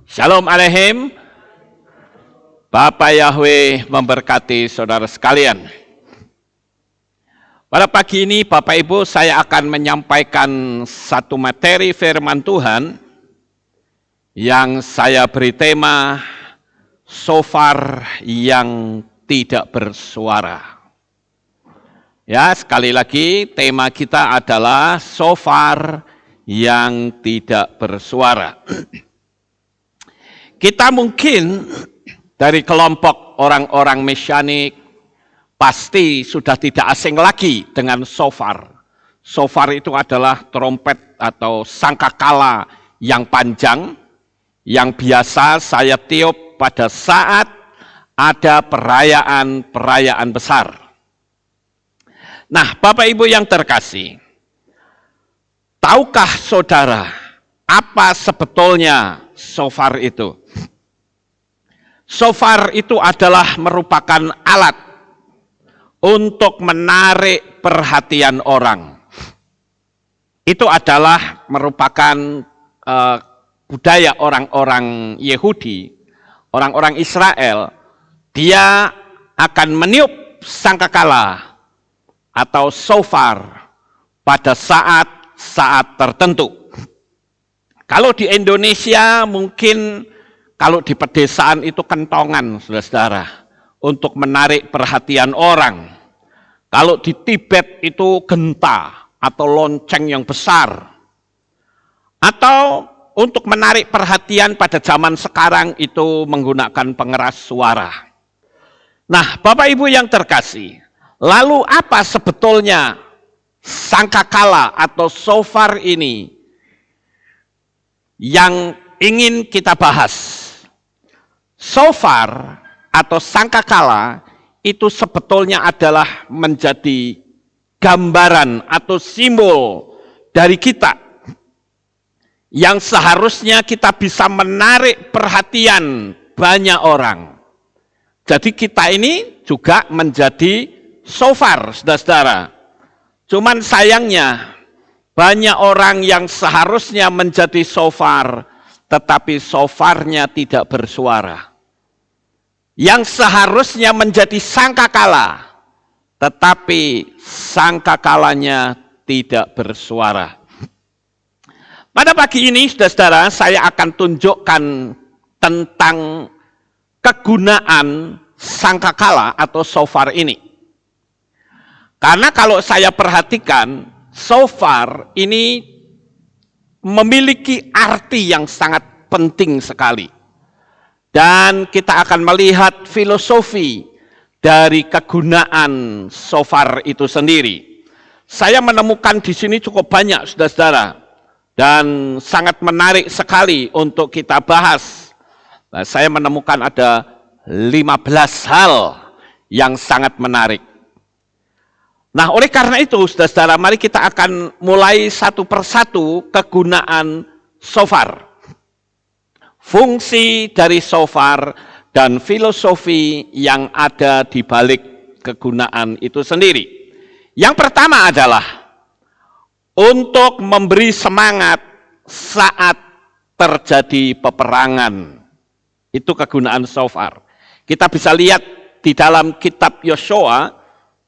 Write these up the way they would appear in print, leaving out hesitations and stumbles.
Shalom Aleichem. Bapak Yahweh memberkati saudara sekalian. Pada pagi ini Bapak Ibu, saya akan menyampaikan satu materi firman Tuhan yang saya beri tema Shofar yang tidak bersuara. Ya, sekali lagi tema kita adalah shofar yang tidak bersuara. Kita mungkin dari kelompok orang-orang Mesianik pasti sudah tidak asing lagi dengan shofar. Shofar itu adalah trompet atau sangkakala yang panjang yang biasa saya tiup pada saat ada perayaan-perayaan besar. Nah, Bapak Ibu yang terkasih, tahukah saudara apa sebetulnya shofar itu? Shofar itu adalah merupakan alat untuk menarik perhatian orang. Itu adalah merupakan budaya orang-orang Yahudi, orang-orang Israel. Dia akan meniup sangkakala atau shofar pada saat tertentu. Kalau di Indonesia mungkin kalau di pedesaan itu kentongan, saudara-saudara, untuk menarik perhatian orang. Kalau di Tibet itu genta atau lonceng yang besar. Atau untuk menarik perhatian pada zaman sekarang itu menggunakan pengeras suara. Nah, Bapak Ibu yang terkasih, lalu apa sebetulnya sangkakala atau shofar ini yang ingin kita bahas? Shofar atau sangkakala itu sebetulnya adalah menjadi gambaran atau simbol dari kita yang seharusnya kita bisa menarik perhatian banyak orang. Jadi kita ini juga menjadi shofar, saudara-saudara. Cuman sayangnya banyak orang yang seharusnya menjadi shofar, tetapi shofarnya tidak bersuara. Yang seharusnya menjadi sangkakala, tetapi sangkakalanya tidak bersuara. Pada pagi ini, saudara-saudara, saya akan tunjukkan tentang kegunaan sangkakala atau shofar ini. Karena kalau saya perhatikan, shofar ini memiliki arti yang sangat penting sekali. Dan kita akan melihat filosofi dari kegunaan shofar itu sendiri. Saya menemukan di sini cukup banyak, saudara-saudara, dan sangat menarik sekali untuk kita bahas. Nah, saya menemukan ada 15 hal yang sangat menarik. Nah, oleh karena itu, saudara-saudara, mari kita akan mulai satu persatu kegunaan shofar. Fungsi dari shofar dan filosofi yang ada di balik kegunaan itu sendiri. Yang pertama adalah untuk memberi semangat saat terjadi peperangan. Itu kegunaan shofar. Kita bisa lihat di dalam kitab Yosua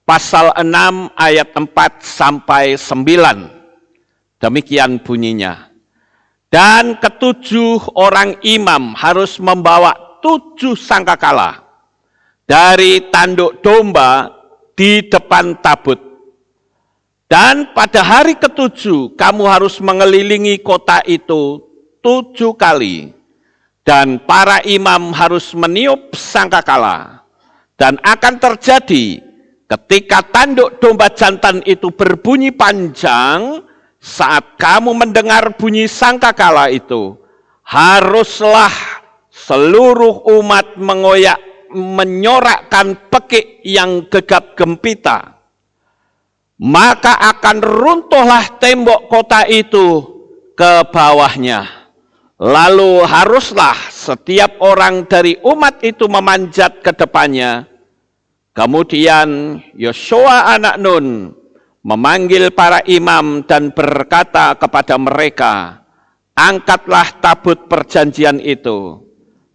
pasal 6 ayat 4 sampai 9. Demikian bunyinya. Dan ketujuh orang imam harus membawa 7 sangkakala dari tanduk domba di depan tabut. Dan pada hari ketujuh kamu harus mengelilingi kota itu 7 kali. Dan para imam harus meniup sangkakala. Dan akan terjadi ketika tanduk domba jantan itu berbunyi panjang, saat kamu mendengar bunyi sangkakala itu, haruslah seluruh umat menyorakkan pekik yang gegap gempita. Maka akan runtuhlah tembok kota itu ke bawahnya. Lalu haruslah setiap orang dari umat itu memanjat ke depannya. Kemudian Yosua anak Nun memanggil para imam dan berkata kepada mereka, angkatlah tabut perjanjian itu,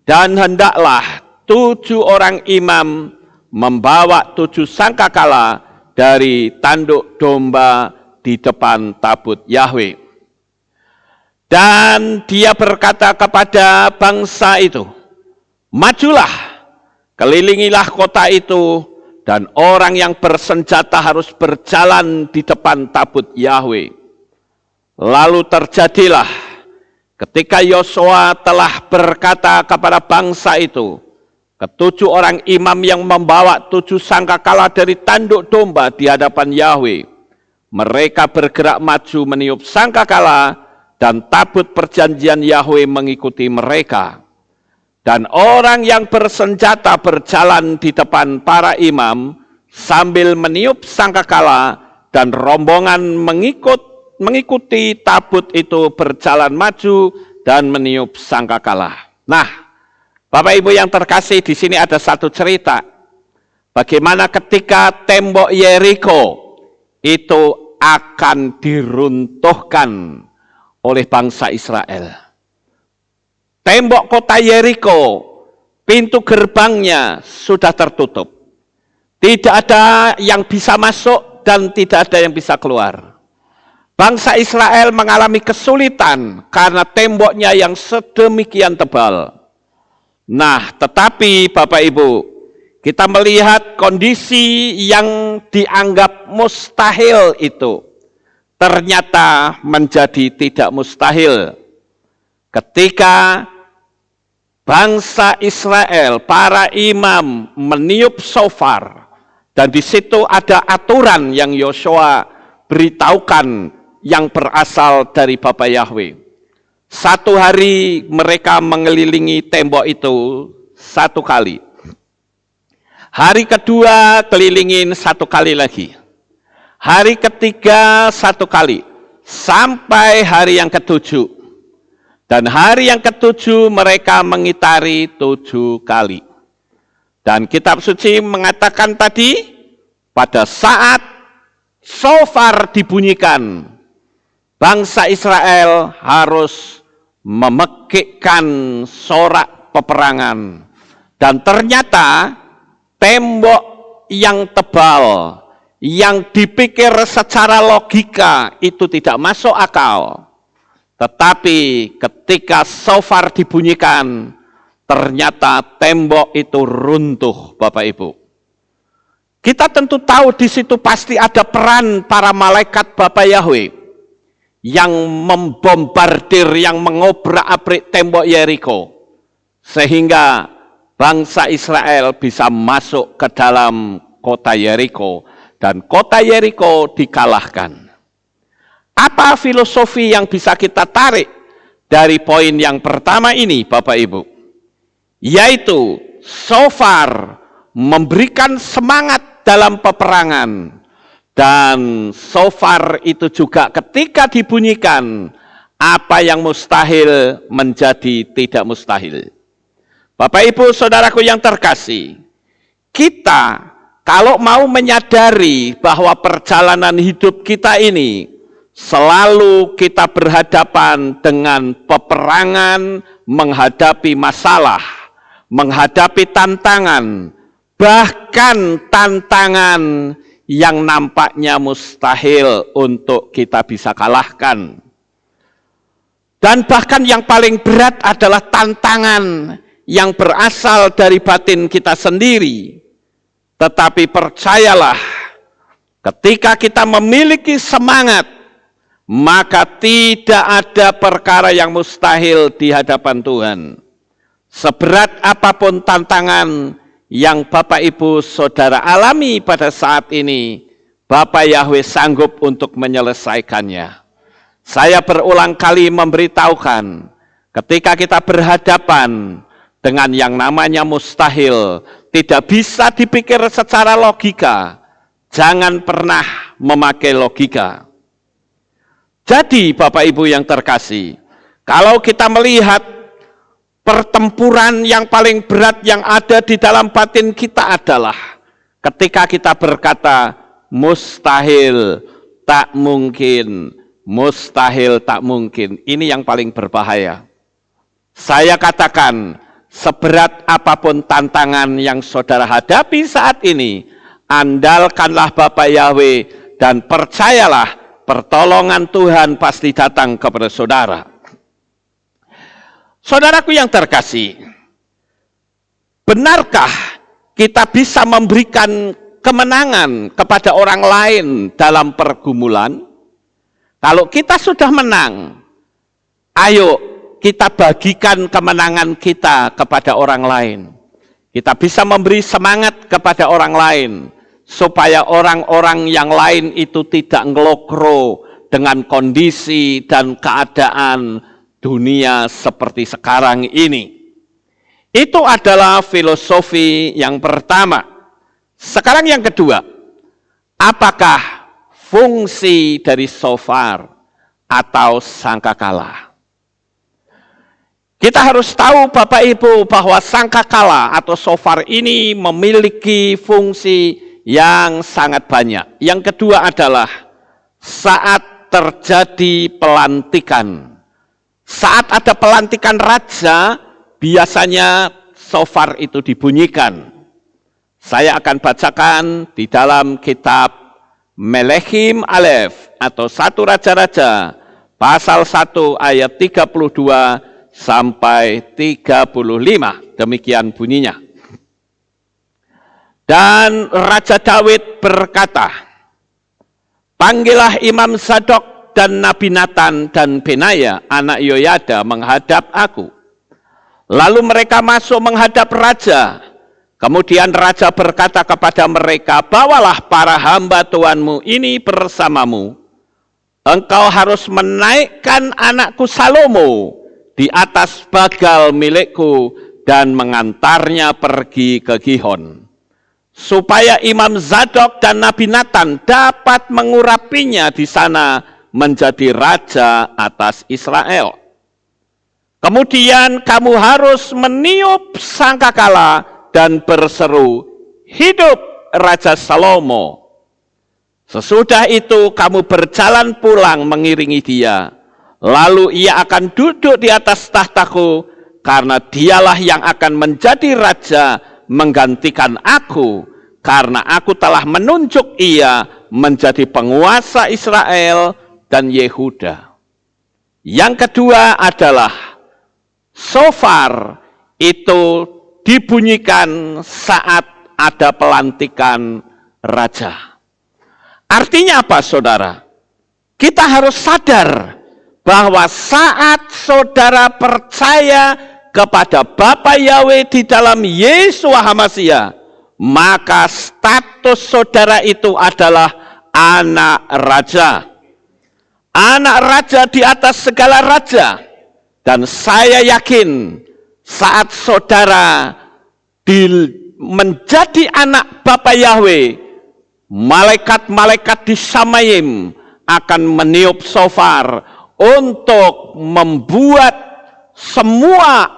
dan hendaklah 7 orang imam membawa 7 sangkakala dari tanduk domba di depan tabut Yahweh. Dan dia berkata kepada bangsa itu, majulah, kelilingilah kota itu, dan orang yang bersenjata harus berjalan di depan tabut Yahweh. Lalu terjadilah ketika Yosua telah berkata kepada bangsa itu, ke-7 orang imam yang membawa 7 sangkakala dari tanduk domba di hadapan Yahweh, mereka bergerak maju meniup sangkakala, dan tabut perjanjian Yahweh mengikuti mereka. Dan orang yang bersenjata berjalan di depan para imam sambil meniup sangkakala, dan rombongan mengikuti tabut itu berjalan maju dan meniup sangkakala. Nah, Bapak Ibu yang terkasih, di sini ada satu cerita. Bagaimana ketika tembok Yeriko itu akan diruntuhkan oleh bangsa Israel. Tembok kota Yeriko, pintu gerbangnya sudah tertutup. Tidak ada yang bisa masuk dan tidak ada yang bisa keluar. Bangsa Israel mengalami kesulitan karena temboknya yang sedemikian tebal. Nah, tetapi Bapak Ibu, kita melihat kondisi yang dianggap mustahil itu ternyata menjadi tidak mustahil. Ketika bangsa Israel, para imam meniup shofar, dan di situ ada aturan yang Yosua beritahukan yang berasal dari Bapa Yahweh. 1 hari mereka mengelilingi tembok itu 1 kali. Hari kedua kelilingin 1 kali lagi. Hari ketiga 1 kali. Sampai hari yang ke-7. Dan hari yang ke-7 mereka mengitari 7 kali. Dan kitab suci mengatakan tadi, pada saat shofar dibunyikan, bangsa Israel harus memekikkan sorak peperangan. Dan ternyata tembok yang tebal, yang dipikir secara logika itu tidak masuk akal. Tetapi ketika shofar dibunyikan, ternyata tembok itu runtuh, Bapak Ibu. Kita tentu tahu di situ pasti ada peran para malaikat Bapa Yahweh yang membombardir, yang mengobrak-abrik tembok Yeriko, sehingga bangsa Israel bisa masuk ke dalam kota Yeriko, dan kota Yeriko dikalahkan. Apa filosofi yang bisa kita tarik dari poin yang pertama ini, Bapak Ibu? Yaitu shofar memberikan semangat dalam peperangan. Dan shofar itu juga ketika dibunyikan, apa yang mustahil menjadi tidak mustahil. Bapak Ibu Saudaraku yang terkasih, kita kalau mau menyadari bahwa perjalanan hidup kita ini selalu kita berhadapan dengan peperangan, menghadapi masalah, menghadapi tantangan, bahkan tantangan yang nampaknya mustahil untuk kita bisa kalahkan. Dan bahkan yang paling berat adalah tantangan yang berasal dari batin kita sendiri. Tetapi percayalah, ketika kita memiliki semangat, maka tidak ada perkara yang mustahil di hadapan Tuhan. Seberat apapun tantangan yang Bapak Ibu Saudara alami pada saat ini, Bapa Yahweh sanggup untuk menyelesaikannya. Saya berulang kali memberitahukan, ketika kita berhadapan dengan yang namanya mustahil, tidak bisa dipikir secara logika, jangan pernah memakai logika. Jadi Bapak Ibu yang terkasih, kalau kita melihat pertempuran yang paling berat yang ada di dalam batin kita adalah ketika kita berkata, mustahil, tak mungkin, Mustahil, tak mungkin. Ini yang paling berbahaya. Saya katakan, seberat apapun tantangan yang saudara hadapi saat ini, andalkanlah Bapa Yahweh dan percayalah pertolongan Tuhan pasti datang kepada saudara. Saudaraku yang terkasih, benarkah kita bisa memberikan kemenangan kepada orang lain dalam pergumulan? Kalau kita sudah menang, ayo kita bagikan kemenangan kita kepada orang lain. Kita bisa memberi semangat kepada orang lain, supaya orang-orang yang lain itu tidak ngelokro dengan kondisi dan keadaan dunia seperti sekarang ini. Itu adalah filosofi yang pertama. Sekarang yang kedua, apakah fungsi dari shofar atau sangkakala? Kita harus tahu Bapak Ibu bahwa sangkakala atau shofar ini memiliki fungsi yang sangat banyak. Yang kedua adalah saat terjadi pelantikan. Saat ada pelantikan raja, biasanya shofar itu dibunyikan. Saya akan bacakan di dalam kitab Melechim Aleph atau 1 Raja-Raja pasal 1 ayat 32 sampai 35. Demikian bunyinya. Dan Raja Daud berkata, "Panggillah Imam Zadok dan Nabi Nathan dan Benaya anak Yoyada menghadap aku." Lalu mereka masuk menghadap raja. Kemudian raja berkata kepada mereka, "Bawalah para hamba Tuanmu ini bersamamu. Engkau harus menaikkan anakku Salomo di atas bagal milikku dan mengantarnya pergi ke Gihon, supaya Imam Zadok dan Nabi Nathan dapat mengurapinya di sana menjadi raja atas Israel. Kemudian kamu harus meniup sangkakala dan berseru, 'Hidup Raja Salomo!' Sesudah itu kamu berjalan pulang mengiringi dia. Lalu ia akan duduk di atas tahtaku, karena dialah yang akan menjadi raja menggantikan aku, karena aku telah menunjuk ia menjadi penguasa Israel dan Yehuda." Yang kedua adalah shofar itu dibunyikan saat ada pelantikan raja. Artinya apa, saudara? Kita harus sadar bahwa saat saudara percaya kepada Bapa Yahweh di dalam Yesus HaMasiah, maka status saudara itu adalah anak raja. Anak raja di atas segala raja. Dan saya yakin saat saudara menjadi anak Bapa Yahweh, malaikat-malaikat di Samayim akan meniup shofar untuk membuat semua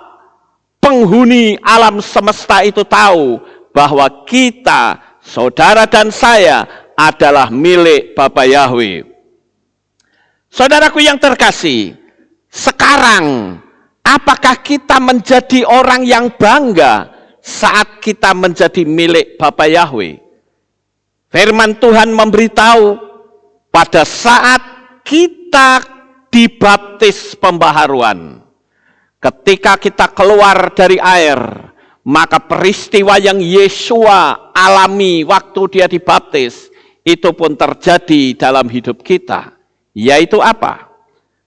penghuni alam semesta itu tahu bahwa kita, saudara dan saya, adalah milik Bapa Yahweh. Saudaraku yang terkasih, sekarang apakah kita menjadi orang yang bangga saat kita menjadi milik Bapa Yahweh? Firman Tuhan memberitahu pada saat kita dibaptis pembaharuan, ketika kita keluar dari air, maka peristiwa yang Yesua alami waktu dia dibaptis, itu pun terjadi dalam hidup kita. Yaitu apa?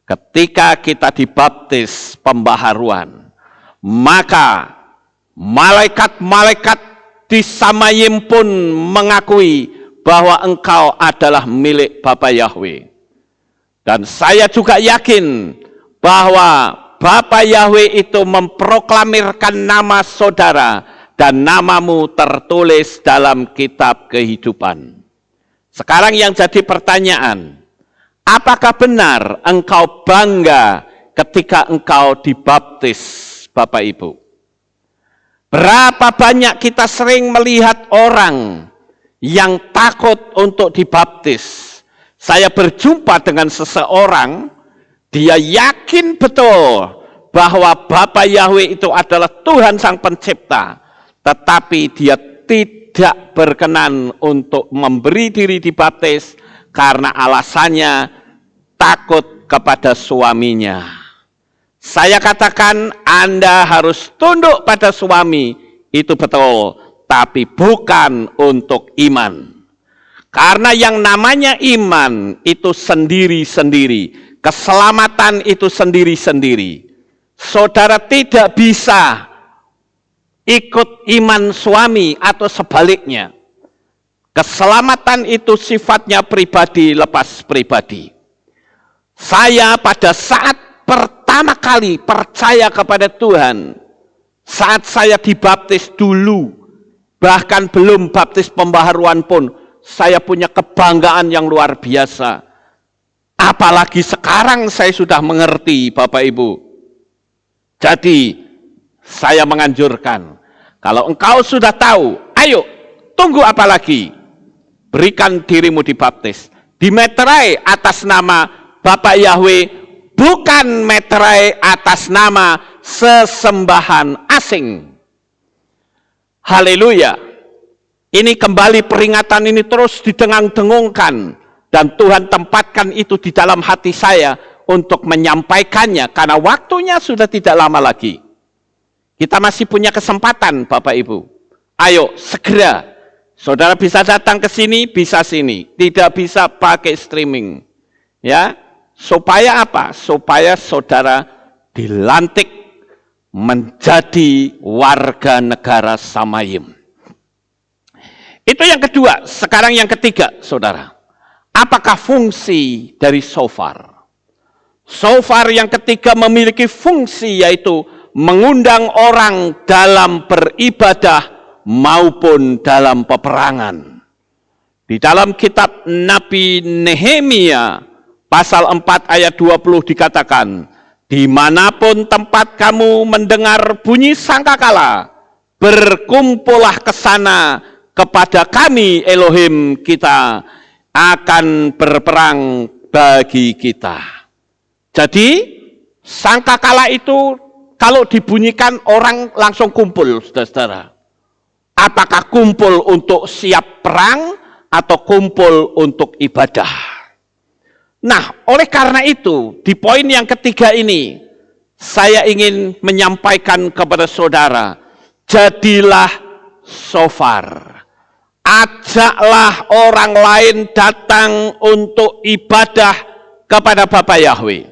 Ketika kita dibaptis pembaharuan, maka malaikat-malaikat di Samayim pun mengakui bahwa engkau adalah milik Bapa Yahweh. Dan saya juga yakin bahwa Bapa Yahweh itu memproklamirkan nama saudara dan namamu tertulis dalam kitab kehidupan. Sekarang yang jadi pertanyaan, apakah benar engkau bangga ketika engkau dibaptis, Bapak Ibu? Berapa banyak kita sering melihat orang yang takut untuk dibaptis, saya berjumpa dengan seseorang, dia yakin betul bahwa Bapa Yahweh itu adalah Tuhan Sang Pencipta, tetapi dia tidak berkenan untuk memberi diri dibaptis karena alasannya takut kepada suaminya. Saya katakan Anda harus tunduk pada suami, itu betul, tapi bukan untuk iman. Karena yang namanya iman itu sendiri-sendiri, keselamatan itu sendiri-sendiri. Saudara tidak bisa ikut iman suami atau sebaliknya. Keselamatan itu sifatnya pribadi lepas pribadi. Saya pada saat pertama kali percaya kepada Tuhan, saat saya dibaptis dulu, bahkan belum baptis pembaharuan pun, saya punya kebanggaan yang luar biasa. Apalagi sekarang saya sudah mengerti, Bapak Ibu. Jadi, saya menganjurkan, kalau engkau sudah tahu, ayo, tunggu apa lagi? Berikan dirimu dibaptis. Dimeterai atas nama Bapa Yahweh, bukan meterai atas nama sesembahan asing. Haleluya. Ini kembali peringatan ini terus didengang-dengungkan. Dan Tuhan tempatkan itu di dalam hati saya untuk menyampaikannya. Karena waktunya sudah tidak lama lagi. Kita masih punya kesempatan Bapak Ibu. Ayo segera. Saudara bisa datang ke sini, bisa sini. Tidak bisa pakai streaming. Ya. Supaya apa? Supaya saudara dilantik menjadi warga negara Samayim. Itu yang kedua. Sekarang yang ketiga, saudara. Apakah fungsi dari shofar? Shofar yang ketiga memiliki fungsi yaitu mengundang orang dalam beribadah maupun dalam peperangan. Di dalam kitab Nabi Nehemia pasal 4 ayat 20 dikatakan, dimanapun tempat kamu mendengar bunyi sangkakala, berkumpullah ke sana kepada kami Elohim kita, akan berperang bagi kita. Jadi, sangkakala itu kalau dibunyikan orang langsung kumpul, saudara-saudara. Apakah kumpul untuk siap perang atau kumpul untuk ibadah? Nah, oleh karena itu, di poin yang ketiga ini, saya ingin menyampaikan kepada saudara, jadilah shofar. Ajaklah orang lain datang untuk ibadah kepada Bapa Yahweh.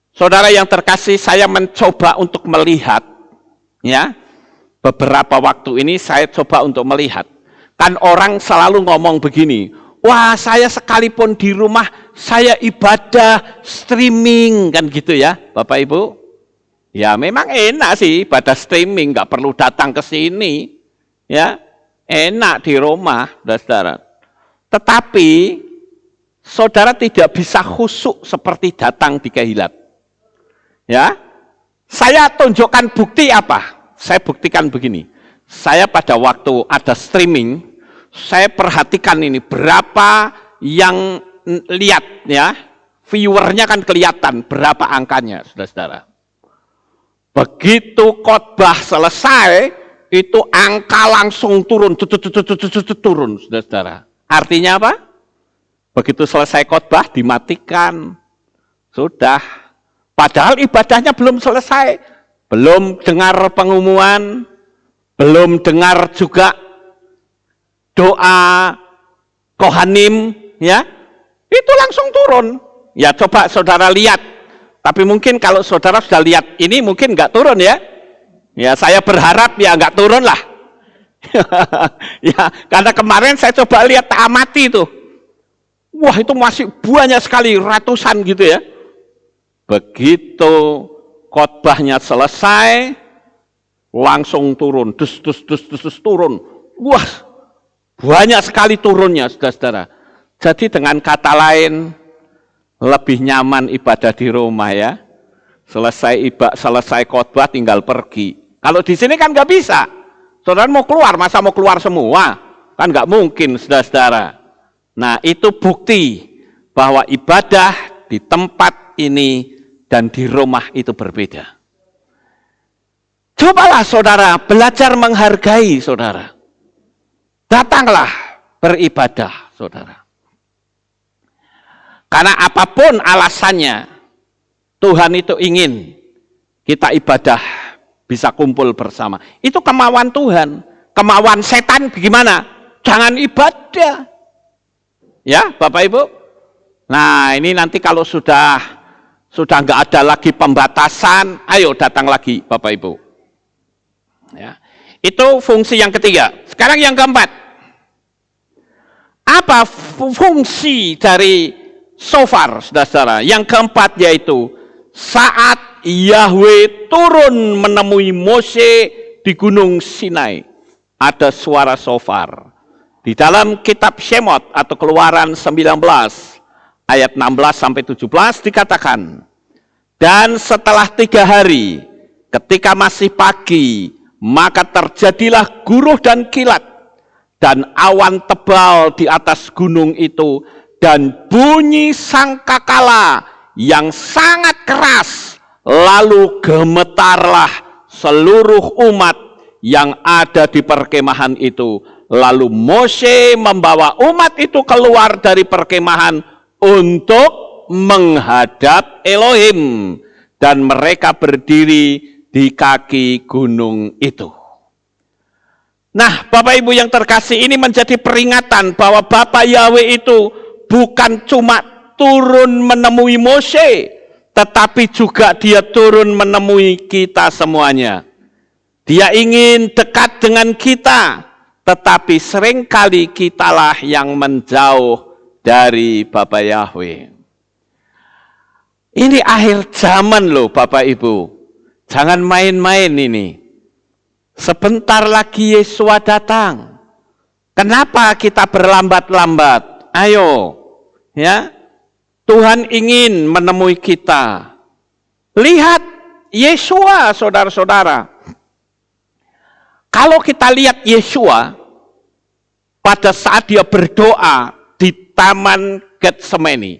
Saudara yang terkasih, saya mencoba untuk melihat, ya, beberapa waktu ini saya coba untuk melihat. Kan orang selalu ngomong begini, wah saya sekalipun di rumah, saya ibadah streaming, kan gitu ya, Bapak Ibu. Ya memang enak sih ibadah streaming, nggak perlu datang ke sini. Ya, enak di rumah, saudara. Tetapi, saudara tidak bisa khusyuk seperti datang di Kehilat. Ya, saya tunjukkan bukti apa? Saya buktikan begini. Saya pada waktu ada streaming, saya perhatikan ini berapa yang lihat, ya, viewernya kan kelihatan berapa angkanya, saudara-saudara. Begitu khotbah selesai, itu angka langsung turun, turun, saudara-saudara. Artinya apa? Begitu selesai khotbah, dimatikan. Sudah. Padahal ibadahnya belum selesai. Belum dengar pengumuman, belum dengar juga doa Kohanim, ya. Itu langsung turun. Ya coba saudara lihat. Tapi mungkin kalau saudara sudah lihat ini mungkin nggak turun ya. Ya saya berharap ya nggak turun lah. Ya karena kemarin saya coba lihat amati itu. Wah itu masih banyak sekali, ratusan gitu ya. Begitu khotbahnya selesai, langsung turun, dus turun. Wah banyak sekali turunnya, saudara-saudara. Jadi dengan kata lain, lebih nyaman ibadah di rumah ya. Selesai khotbah tinggal pergi. Kalau di sini kan nggak bisa. Saudara mau keluar, masa mau keluar semua? Kan nggak mungkin, saudara-saudara. Nah, itu bukti bahwa ibadah di tempat ini dan di rumah itu berbeda. Cobalah saudara belajar menghargai saudara. Datanglah beribadah saudara. Karena apapun alasannya, Tuhan itu ingin kita ibadah bisa kumpul bersama. Itu kemauan Tuhan. Kemauan setan bagaimana? Jangan ibadah. Ya, Bapak Ibu. Nah, ini nanti kalau sudah nggak ada lagi pembatasan, ayo datang lagi Bapak Ibu. Ya. Itu fungsi yang ketiga. Sekarang yang keempat. Apa fungsi dari shofar, saudara-saudara? Yang keempat yaitu saat Yahweh turun menemui Mose di Gunung Sinai, ada suara shofar. Di dalam kitab Shemot atau Keluaran 19 ayat 16 sampai 17 dikatakan, dan setelah 3 hari, ketika masih pagi, maka terjadilah guruh dan kilat, dan awan tebal di atas gunung itu, dan bunyi sangkakala yang sangat keras, lalu gemetarlah seluruh umat yang ada di perkemahan itu. Lalu Mose membawa umat itu keluar dari perkemahan untuk menghadap Elohim, dan mereka berdiri di kaki gunung itu. Nah, Bapak Ibu yang terkasih, ini menjadi peringatan bahwa Bapa Yahweh itu bukan cuma turun menemui Mose, tetapi juga dia turun menemui kita semuanya. Dia ingin dekat dengan kita, tetapi seringkali kitalah yang menjauh dari Bapa Yahweh. Ini akhir zaman loh Bapak Ibu. Jangan main-main ini. Sebentar lagi Yesua datang. Kenapa kita berlambat-lambat? Ayo, ya. Tuhan ingin menemui kita. Lihat Yesua, saudara-saudara. Kalau kita lihat Yesua pada saat dia berdoa di Taman Getsemani,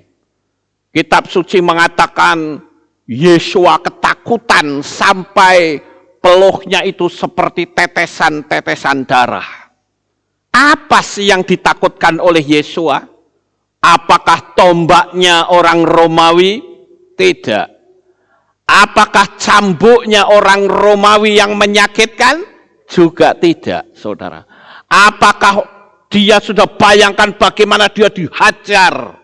kitab suci mengatakan Yesua ketakutan sampai peluhnya itu seperti tetesan-tetesan darah. Apa sih yang ditakutkan oleh Yesua? Apakah tombaknya orang Romawi? Tidak. Apakah cambuknya orang Romawi yang menyakitkan? Juga tidak, saudara. Apakah dia sudah bayangkan bagaimana dia dihajar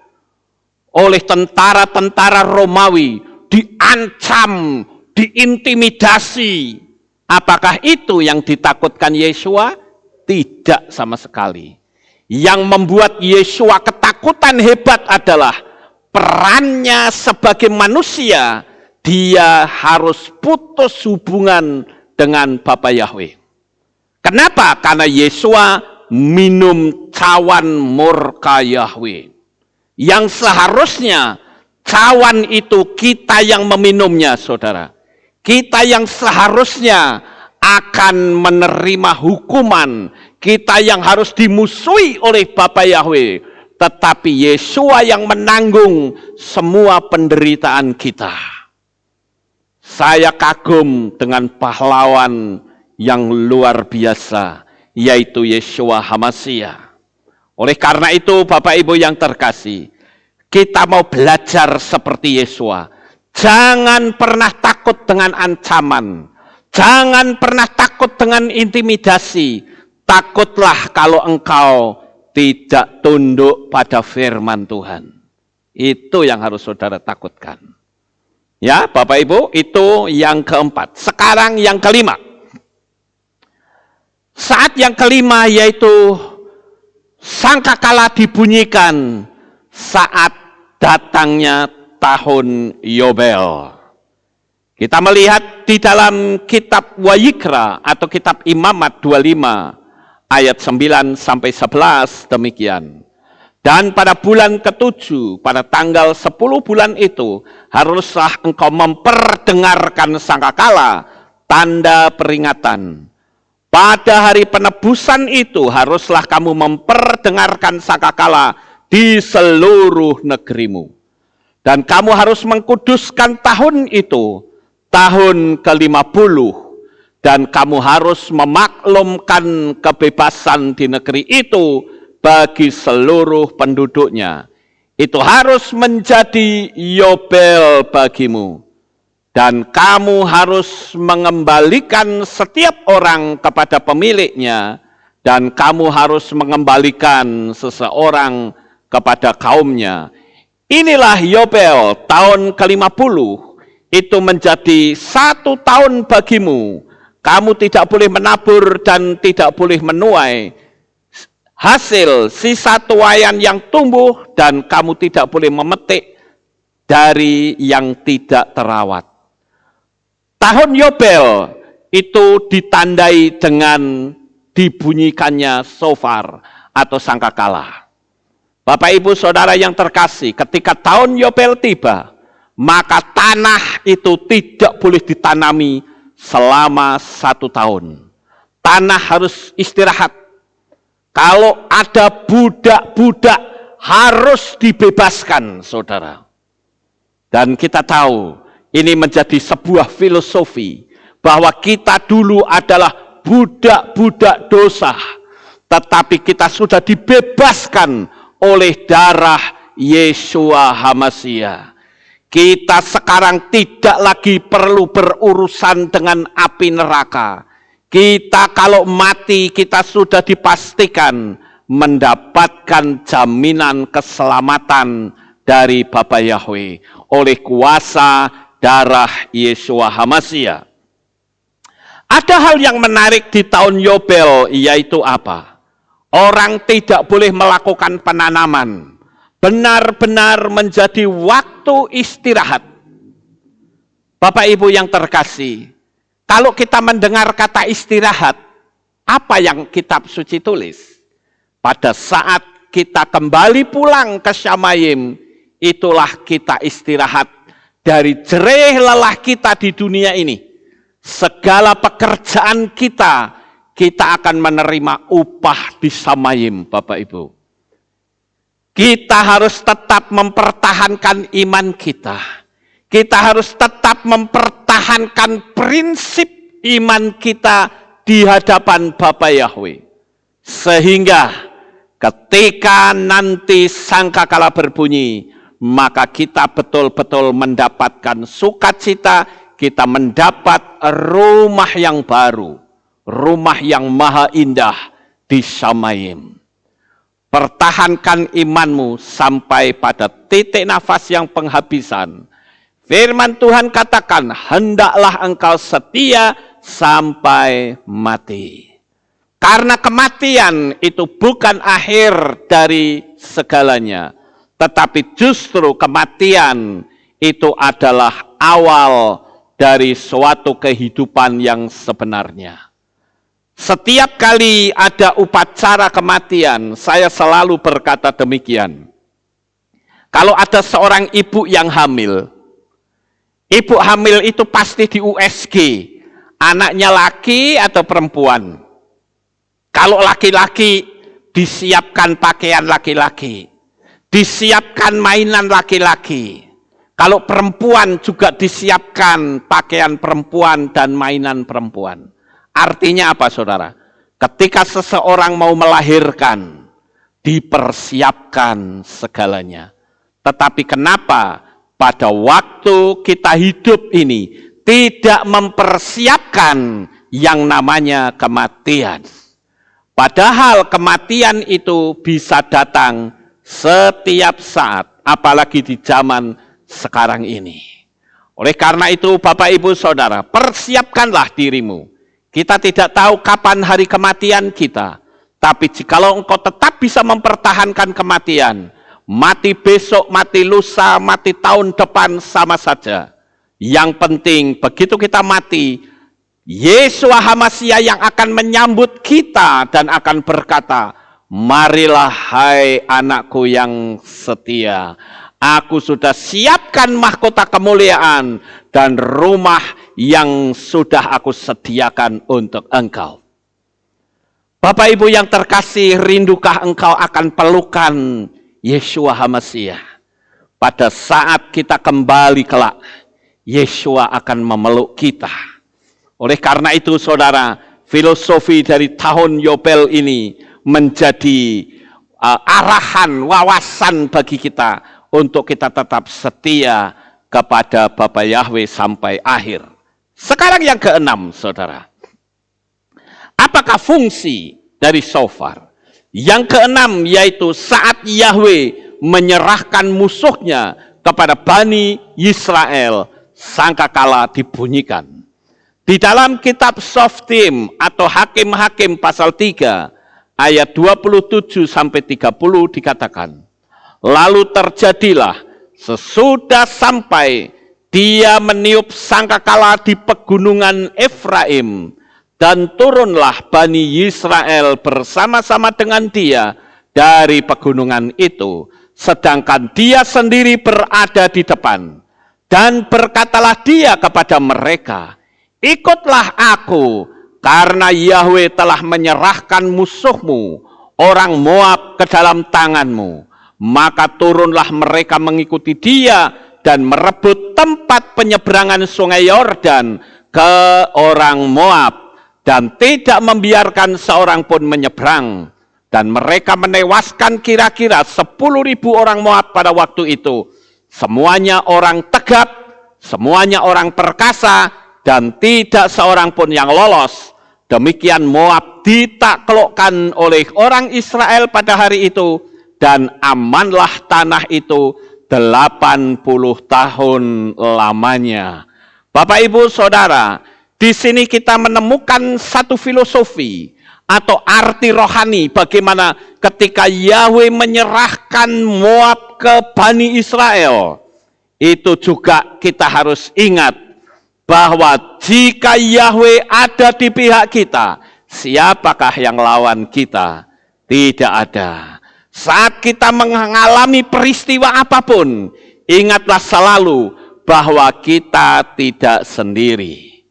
oleh tentara-tentara Romawi, diancam, diintimidasi? Apakah itu yang ditakutkan Yesua? Tidak sama sekali. Yang membuat Yesua ketakutan hebat adalah perannya sebagai manusia. Dia harus putus hubungan dengan Bapa Yahweh. Kenapa? Karena Yesua minum cawan murka Yahweh. Yang seharusnya cawan itu kita yang meminumnya, saudara. Kita yang seharusnya akan menerima hukuman. Kita yang harus dimusuhi oleh Bapa Yahweh. Tetapi Yesua yang menanggung semua penderitaan kita. Saya kagum dengan pahlawan yang luar biasa, yaitu Yeshua HaMashiach. Oleh karena itu, Bapak Ibu yang terkasih, kita mau belajar seperti Yesua. Jangan pernah takut dengan ancaman. Jangan pernah takut dengan intimidasi. Takutlah kalau engkau tidak tunduk pada firman Tuhan. Itu yang harus saudara takutkan. Ya, Bapak Ibu, itu yang keempat. Sekarang yang kelima. Saat yang kelima yaitu sangkakala dibunyikan saat datangnya tahun Yobel. Kita melihat di dalam kitab Wayikra atau kitab Imamat 25 ayat 9 sampai 11 demikian. Dan pada bulan ke-7, pada tanggal 10 bulan itu, haruslah engkau memperdengarkan sangkakala, tanda peringatan. Pada hari penebusan itu haruslah kamu memperdengarkan sangkakala di seluruh negerimu. Dan kamu harus mengkuduskan tahun itu, tahun ke-50, dan kamu harus memaklumkan kebebasan di negeri itu bagi seluruh penduduknya. Itu harus menjadi yobel bagimu. Dan kamu harus mengembalikan setiap orang kepada pemiliknya, dan kamu harus mengembalikan seseorang kepada kaumnya. Inilah yobel tahun ke-50, itu menjadi 1 tahun bagimu. Kamu tidak boleh menabur dan tidak boleh menuai hasil sisa tuaian yang tumbuh, dan kamu tidak boleh memetik dari yang tidak terawat. Tahun yobel itu ditandai dengan dibunyikannya shofar atau sangkakala. Bapak Ibu Saudara yang terkasih, ketika tahun yobel tiba, maka tanah itu tidak boleh ditanami selama 1 tahun. Tanah harus istirahat. Kalau ada budak-budak harus dibebaskan, saudara. Dan kita tahu, ini menjadi sebuah filosofi bahwa kita dulu adalah budak-budak dosa, tetapi kita sudah dibebaskan oleh darah Yeshua HaMashiach. Kita sekarang tidak lagi perlu berurusan dengan api neraka. Kita kalau mati, kita sudah dipastikan mendapatkan jaminan keselamatan dari Bapa Yahweh oleh kuasa darah Yeshua HaMashiach. Ada hal yang menarik di tahun yobel, yaitu apa? Orang tidak boleh melakukan penanaman. Benar-benar menjadi waktu istirahat. Bapak Ibu yang terkasih, kalau kita mendengar kata istirahat, apa yang kitab suci tulis? Pada saat kita kembali pulang ke Syamayim, itulah kita istirahat dari jerih lelah kita di dunia ini. Segala pekerjaan kita akan menerima upah di Syamayim, Bapak Ibu. Kita harus tetap mempertahankan iman kita. Kita harus tetap mempertahankan prinsip iman kita di hadapan Bapa Yahweh. Sehingga ketika nanti sangkakala berbunyi, maka kita betul-betul mendapatkan sukacita, kita mendapat rumah yang baru, rumah yang maha indah di Syamayim. Pertahankan imanmu sampai pada titik nafas yang penghabisan. Firman Tuhan katakan, hendaklah engkau setia sampai mati. Karena kematian itu bukan akhir dari segalanya, tetapi justru kematian itu adalah awal dari suatu kehidupan yang sebenarnya. Setiap kali ada upacara kematian, saya selalu berkata demikian. Kalau ada seorang ibu yang hamil, ibu hamil itu pasti di USG, anaknya laki atau perempuan. Kalau laki-laki, disiapkan pakaian laki-laki, disiapkan mainan laki-laki. Kalau perempuan juga disiapkan pakaian perempuan dan mainan perempuan. Artinya apa, saudara? Ketika seseorang mau melahirkan, dipersiapkan segalanya. Tetapi kenapa pada waktu kita hidup ini tidak mempersiapkan yang namanya kematian? Padahal kematian itu bisa datang setiap saat, apalagi di zaman sekarang ini. Oleh karena itu, Bapak Ibu Saudara, persiapkanlah dirimu. Kita tidak tahu kapan hari kematian kita, tapi jikalau engkau tetap bisa mempertahankan kematian, mati besok, mati lusa, mati tahun depan sama saja. Yang penting begitu kita mati, Yeshua HaMashiach yang akan menyambut kita dan akan berkata, marilah hai anakku yang setia, aku sudah siapkan mahkota kemuliaan dan rumah yang sudah aku sediakan untuk engkau. Bapak Ibu yang terkasih, rindukah engkau akan pelukan Yeshua HaMasiah. Pada saat kita kembali kelak, Yeshua akan memeluk kita. Oleh karena itu saudara, filosofi dari tahun Yobel ini menjadi arahan, wawasan bagi kita untuk kita tetap setia kepada Bapa Yahweh sampai akhir. Sekarang yang keenam, saudara. Apakah fungsi dari shofar? Yang keenam yaitu saat Yahweh menyerahkan musuhnya kepada Bani Israel, sangkakala dibunyikan. Di dalam kitab Shoftim atau Hakim-Hakim pasal 3 ayat 27 sampai 30 dikatakan, lalu terjadilah sesudah sampai dia meniup sangkakala di pegunungan Efraim, dan turunlah Bani Israel bersama-sama dengan dia dari pegunungan itu, sedangkan dia sendiri berada di depan. Dan berkatalah dia kepada mereka, ikutlah aku, karena Yahweh telah menyerahkan musuhmu, orang Moab, ke dalam tanganmu. Maka turunlah mereka mengikuti dia dan merebut tempat penyeberangan sungai Yordan ke orang Moab, dan tidak membiarkan seorang pun menyeberang. Dan mereka menewaskan kira-kira 10.000 orang Moab pada waktu itu. Semuanya orang tegap, semuanya orang perkasa, dan tidak seorang pun yang lolos. Demikian Moab ditaklukkan oleh orang Israel pada hari itu, dan amanlah tanah itu 80 tahun lamanya. Bapak, Ibu, Saudara, di sini kita menemukan satu filosofi atau arti rohani bagaimana ketika Yahweh menyerahkan Moab ke Bani Israel. Itu juga kita harus ingat bahwa jika Yahweh ada di pihak kita, siapakah yang lawan kita? Tidak ada. Saat kita mengalami peristiwa apapun, ingatlah selalu bahwa kita tidak sendiri.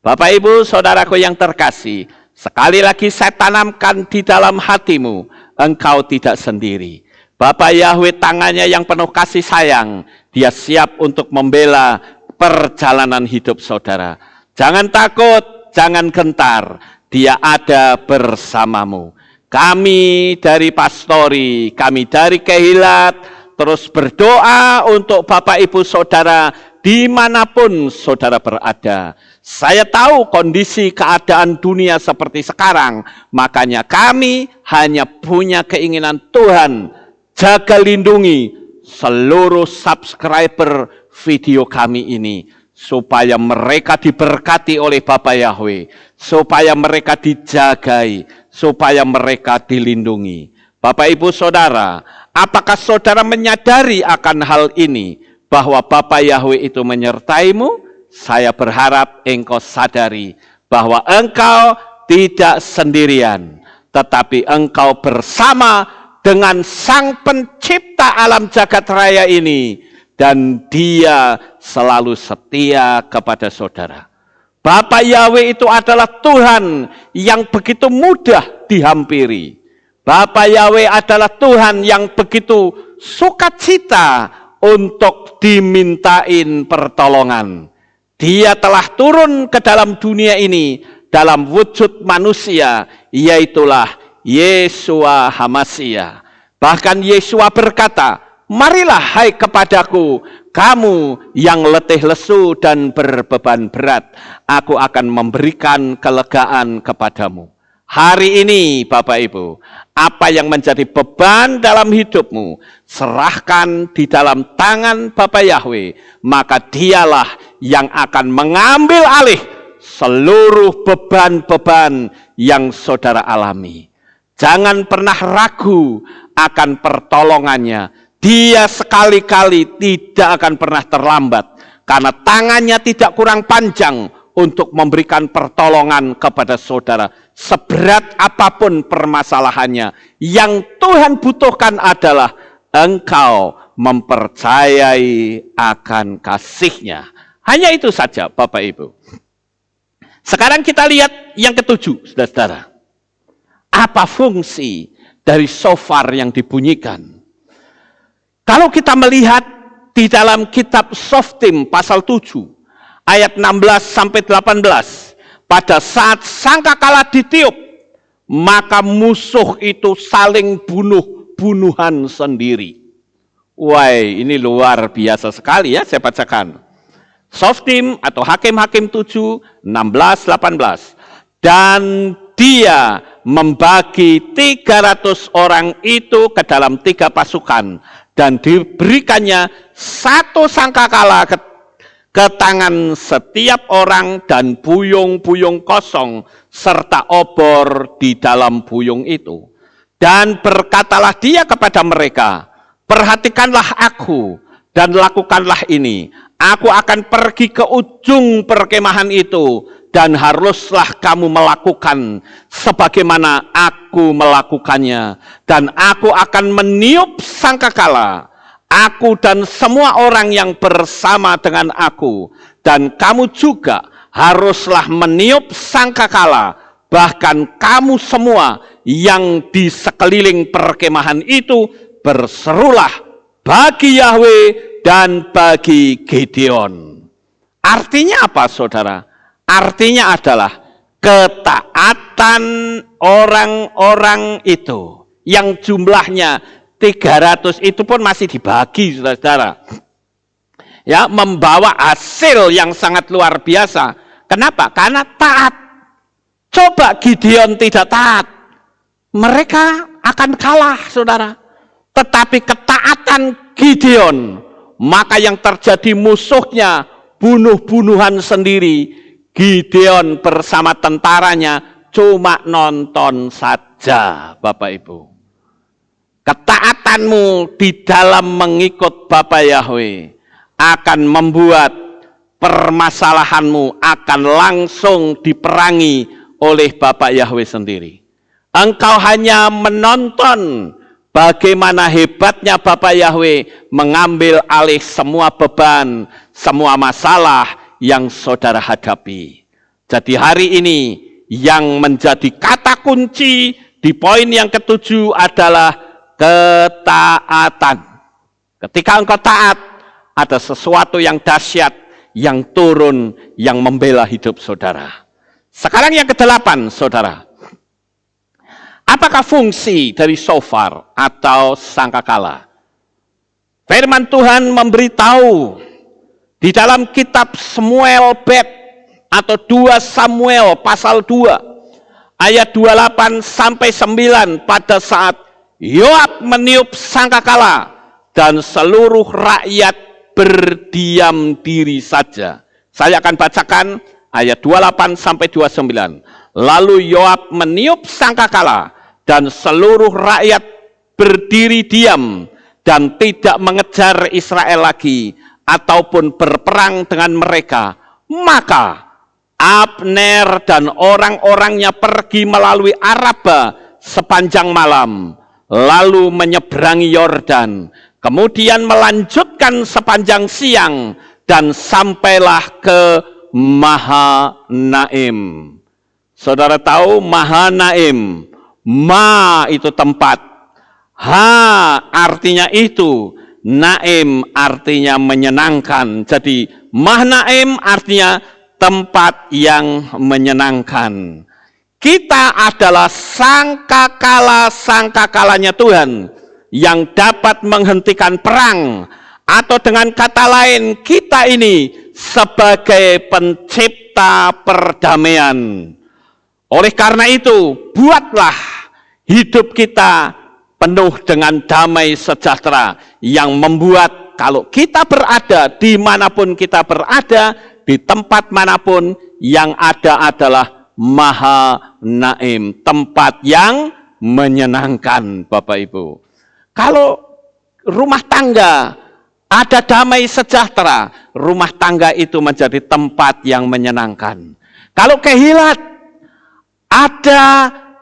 Bapak, Ibu, Saudaraku yang terkasih, sekali lagi saya tanamkan di dalam hatimu, engkau tidak sendiri. Bapa Yahweh tangannya yang penuh kasih sayang, dia siap untuk membela perjalanan hidup saudara. Jangan takut, jangan gentar, dia ada bersamamu. Kami dari Pastori, kami dari Kehilat, terus berdoa untuk Bapak Ibu Saudara dimanapun saudara berada. Saya tahu kondisi keadaan dunia seperti sekarang, makanya kami hanya punya keinginan Tuhan jaga lindungi seluruh subscriber video kami ini, supaya mereka diberkati oleh Bapa Yahweh, supaya mereka dijagai, supaya mereka dilindungi. Bapak, Ibu, Saudara, apakah saudara menyadari akan hal ini, bahwa Bapa Yahweh itu menyertaimu? Saya berharap engkau sadari bahwa engkau tidak sendirian, tetapi engkau bersama dengan Sang Pencipta alam jagat raya ini, dan dia selalu setia kepada saudara. Bapa Yahweh itu adalah Tuhan yang begitu mudah dihampiri. Bapa Yahweh adalah Tuhan yang begitu sukacita untuk dimintain pertolongan. Dia telah turun ke dalam dunia ini dalam wujud manusia, yaitulah Yeshua HaMasiah. Bahkan Yeshua berkata, marilah hai kepadaku, kamu yang letih lesu dan berbeban berat, aku akan memberikan kelegaan kepadamu. Hari ini Bapak Ibu, apa yang menjadi beban dalam hidupmu, serahkan di dalam tangan Bapa Yahweh, maka dialah yang akan mengambil alih seluruh beban-beban yang saudara alami. Jangan pernah ragu akan pertolongannya. Dia sekali-kali tidak akan pernah terlambat, karena tangannya tidak kurang panjang untuk memberikan pertolongan kepada saudara. Seberat apapun permasalahannya, yang Tuhan butuhkan adalah engkau mempercayai akan kasih-Nya. Hanya itu saja Bapak Ibu. Sekarang kita lihat yang ketujuh, saudara. Apa fungsi dari shofar yang dibunyikan? Kalau kita melihat di dalam kitab Shoftim pasal 7 ayat 16 sampai 18, pada saat sangkakala ditiup, maka musuh itu saling bunuh-bunuhan sendiri. Wah, ini luar biasa sekali ya, saya bacakan. Shoftim atau Hakim-Hakim 7, 16, 18. Dan dia membagi 300 orang itu ke dalam 3 pasukan. Dan diberikannya 1 sangkakala ke tangan setiap orang dan buyung-buyung kosong serta obor di dalam buyung itu. Dan berkatalah dia kepada mereka, perhatikanlah aku dan lakukanlah ini. Aku akan pergi ke ujung perkemahan itu dan haruslah kamu melakukan sebagaimana aku melakukannya. Dan aku akan meniup sangkakala, aku dan semua orang yang bersama dengan aku. Dan kamu juga haruslah meniup sangkakala, bahkan kamu semua yang di sekeliling perkemahan itu berserulah bagi Yahweh dan bagi Gideon. Artinya apa, saudara? Artinya adalah ketaatan orang-orang itu yang jumlahnya 300 itu pun masih dibagi, saudara. Ya, membawa hasil yang sangat luar biasa. Kenapa? Karena taat. Coba Gideon tidak taat, mereka akan kalah, saudara. Tetapi ketaatan Gideon, maka yang terjadi musuhnya bunuh-bunuhan sendiri. Gideon bersama tentaranya cuma nonton saja, Bapak Ibu. Ketaatanmu di dalam mengikut Bapa Yahweh akan membuat permasalahanmu akan langsung diperangi oleh Bapa Yahweh sendiri. Engkau hanya menonton bagaimana hebatnya Bapa Yahweh mengambil alih semua beban, semua masalah yang saudara hadapi. Jadi hari ini yang menjadi kata kunci di poin yang ke-7 adalah ketaatan. Ketika engkau taat, ada sesuatu yang dahsyat yang turun, yang membela hidup saudara. Sekarang yang ke-8, saudara. Apakah fungsi dari shofar atau sangkakala? Firman Tuhan memberitahu di dalam kitab Samuel Bet atau 2 Samuel pasal 2 ayat 28 sampai 9, pada saat Yoab meniup sangkakala dan seluruh rakyat berdiam diri saja. Saya akan bacakan ayat 28 sampai 29. Lalu Yoab meniup sangkakala dan seluruh rakyat berdiri diam dan tidak mengejar Israel lagi ataupun berperang dengan mereka. Maka Abner dan orang-orangnya pergi melalui Araba sepanjang malam, lalu menyeberangi Yordan, kemudian melanjutkan sepanjang siang dan sampailah ke Mahanaim. Saudara tahu Mahanaim, Ma itu tempat, Ha artinya itu, Naim artinya menyenangkan. Jadi Mahanaim artinya tempat yang menyenangkan. Kita adalah sangkakalanya Tuhan yang dapat menghentikan perang, atau dengan kata lain, kita ini sebagai pencipta perdamaian. Oleh karena itu, buatlah hidup kita penuh dengan damai sejahtera yang membuat kalau kita berada dimanapun kita berada, di tempat manapun, yang ada adalah Mahanaim, tempat yang menyenangkan, Bapak Ibu. Kalau rumah tangga ada damai sejahtera, rumah tangga itu menjadi tempat yang menyenangkan. Kalau kehilat ada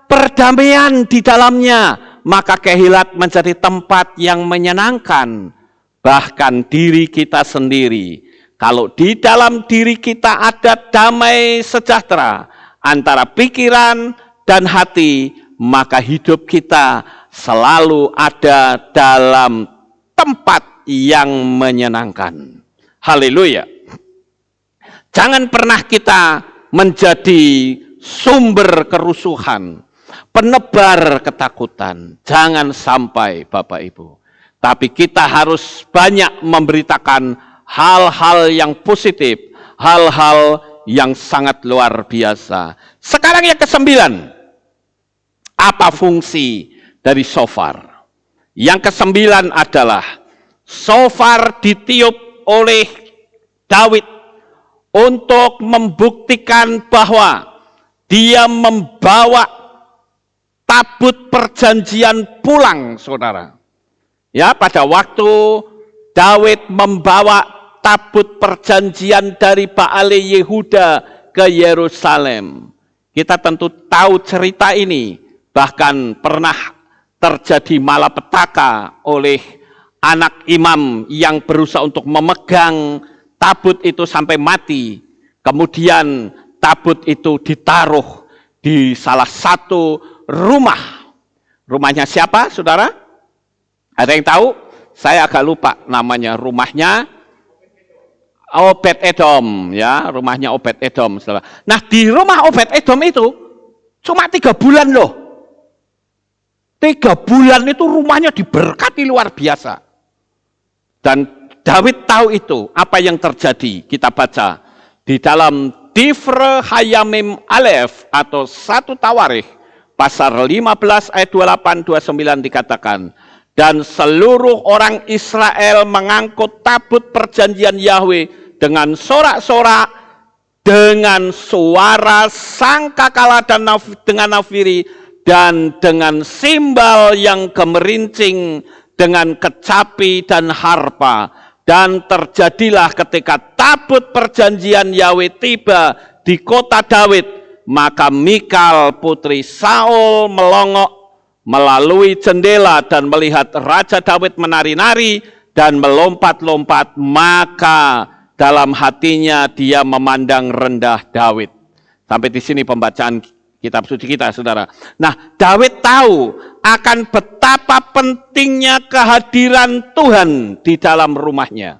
perdamaian di dalamnya, maka kehilat menjadi tempat yang menyenangkan. Bahkan diri kita sendiri, kalau di dalam diri kita ada damai sejahtera antara pikiran dan hati, maka hidup kita selalu ada dalam tempat yang menyenangkan. Haleluya. Jangan pernah kita menjadi sumber kerusuhan, penebar ketakutan. Jangan sampai Bapak Ibu. Tapi kita harus banyak memberitakan hal-hal yang positif, hal-hal yang sangat luar biasa. Sekarang yang ke-9. Apa fungsi dari shofar? Yang ke-9 adalah shofar ditiup oleh Daud untuk membuktikan bahwa dia membawa tabut perjanjian pulang, saudara. Ya, pada waktu Daud membawa tabut perjanjian dari Baale Yehuda ke Yerusalem. Kita tentu tahu cerita ini, bahkan pernah terjadi malapetaka oleh anak imam yang berusaha untuk memegang tabut itu sampai mati. Kemudian tabut itu ditaruh di salah satu rumah. Rumahnya siapa, saudara? Ada yang tahu? Saya agak lupa namanya. Rumahnya Obed-Edom, ya, rumahnya Obed-Edom. Nah, di rumah Obed-Edom itu cuma 3 bulan loh. 3 bulan itu rumahnya diberkati luar biasa. Dan Daud tahu itu, apa yang terjadi. Kita baca di dalam Difre Hayamim Aleph atau 1 Tawarikh pasal 15 ayat 28-29 dikatakan, dan seluruh orang Israel mengangkut tabut perjanjian Yahweh dengan sorak-sorak, dengan suara sangkakala dan dengan nafiri, dan dengan simbal yang gemerincing, dengan kecapi dan harpa. Dan terjadilah ketika tabut perjanjian Yahweh tiba di kota Daud, maka Mikal putri Saul melongok melalui jendela dan melihat Raja Daud menari-nari dan melompat-lompat, maka dalam hatinya dia memandang rendah Daud. Sampai di sini pembacaan kitab suci kita, saudara. Nah, Daud tahu akan betapa pentingnya kehadiran Tuhan di dalam rumahnya.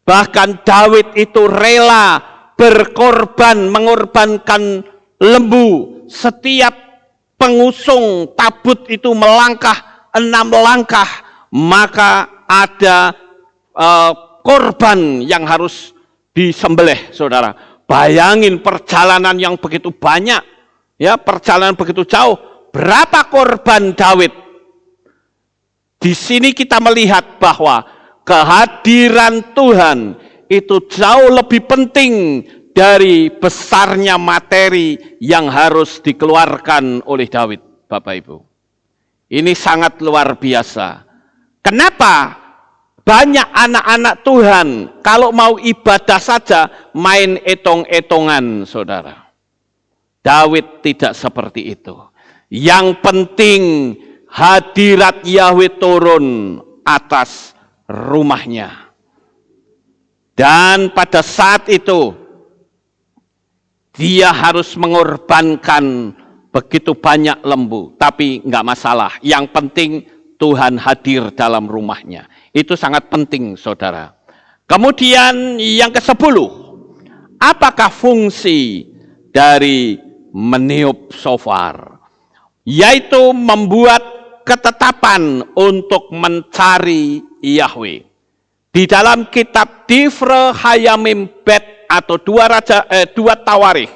Bahkan Daud itu rela berkorban, mengorbankan lembu. Setiap pengusung tabut itu melangkah 6 langkah, maka ada korban yang harus disembelih, saudara. Bayangin perjalanan yang begitu banyak, ya, perjalanan begitu jauh. Berapa korban Daud? Di sini kita melihat bahwa kehadiran Tuhan itu jauh lebih penting dari besarnya materi yang harus dikeluarkan oleh Daud, Bapak Ibu. Ini sangat luar biasa. Kenapa banyak anak-anak Tuhan kalau mau ibadah saja main etong-etongan, saudara? Daud tidak seperti itu. Yang penting hadirat Yahweh turun atas rumahnya. Dan pada saat itu dia harus mengorbankan begitu banyak lembu. Tapi enggak masalah. Yang penting Tuhan hadir dalam rumahnya. Itu sangat penting, saudara. Kemudian yang ke-10. Apakah fungsi dari meniup shofar? Yaitu membuat ketetapan untuk mencari Yahweh. Di dalam kitab Difre Hayamim Bet atau 2 Tawarikh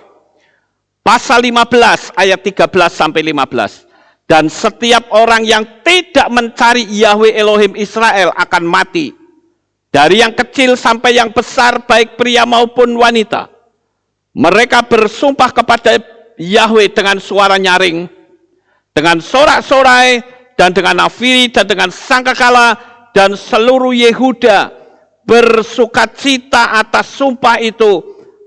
pasal 15 ayat 13 sampai 15. Dan setiap orang yang tidak mencari Yahweh Elohim Israel akan mati. Dari yang kecil sampai yang besar, baik pria maupun wanita. Mereka bersumpah kepada Yahweh dengan suara nyaring, dengan sorak-sorai, dan dengan nafiri, dan dengan sangkakala, dan seluruh Yehuda bersukacita atas sumpah itu,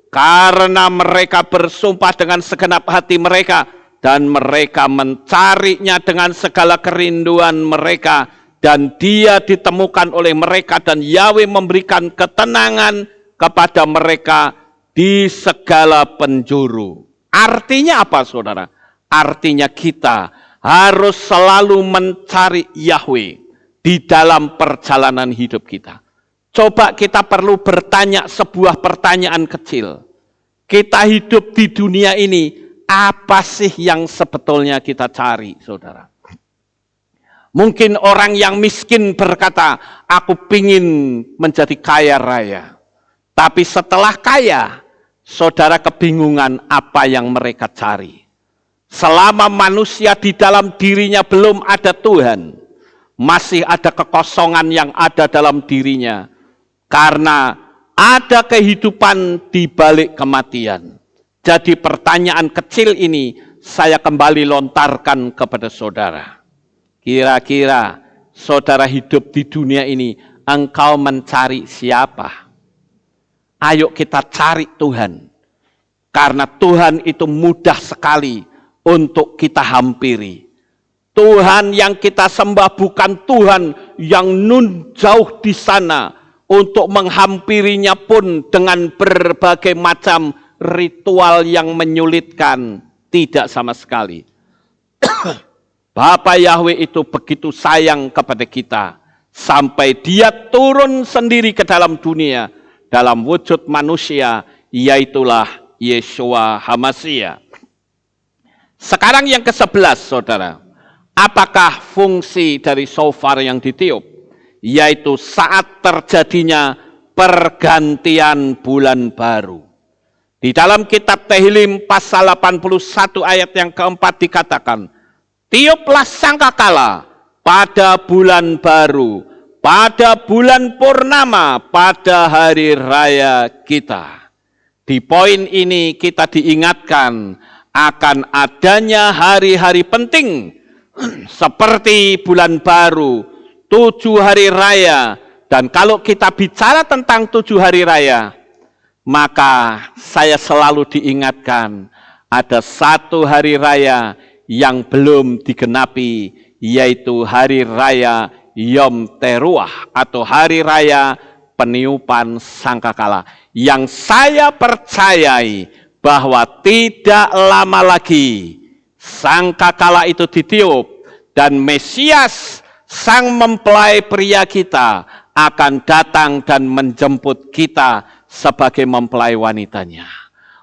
karena mereka bersumpah dengan segenap hati mereka, dan mereka mencarinya dengan segala kerinduan mereka, dan dia ditemukan oleh mereka, dan Yahweh memberikan ketenangan kepada mereka di segala penjuru. Artinya apa, saudara? Artinya kita harus selalu mencari Yahweh. di dalam perjalanan hidup kita. Coba kita perlu bertanya sebuah pertanyaan kecil. Kita hidup di dunia ini, apa sih yang sebetulnya kita cari, saudara? Mungkin orang yang miskin berkata, aku pingin menjadi kaya raya. Tapi setelah kaya, saudara kebingungan apa yang mereka cari. Selama manusia di dalam dirinya belum ada Tuhan, masih ada kekosongan yang ada dalam dirinya. Karena ada kehidupan di balik kematian. Jadi pertanyaan kecil ini saya kembali lontarkan kepada saudara. Kira-kira saudara hidup di dunia ini, engkau mencari siapa? Ayo kita cari Tuhan. Karena Tuhan itu mudah sekali untuk kita hampiri. Tuhan yang kita sembah bukan Tuhan yang nun jauh di sana. Untuk menghampirinya pun dengan berbagai macam ritual yang menyulitkan. Tidak sama sekali. Bapa Yahweh itu begitu sayang kepada kita. Sampai dia turun sendiri ke dalam dunia. Dalam wujud manusia. Yaitulah Yeshua HaMashiach. Sekarang yang ke-11 saudara. Apakah fungsi dari shofar yang ditiup? Yaitu saat terjadinya pergantian bulan baru. Di dalam kitab Tehillim pasal 81 ayat yang keempat dikatakan, tiuplah sangkakala pada bulan baru, pada bulan purnama, pada hari raya kita. Di poin ini kita diingatkan akan adanya hari-hari penting seperti bulan baru, 7 hari raya. Dan kalau kita bicara tentang 7 hari raya, maka saya selalu diingatkan ada 1 hari raya yang belum digenapi, yaitu hari raya Yom Teruah atau hari raya peniupan sangkakala. Yang saya percayai bahwa tidak lama lagi sangkakala itu ditiup dan Mesias sang mempelai pria kita akan datang dan menjemput kita sebagai mempelai wanitanya.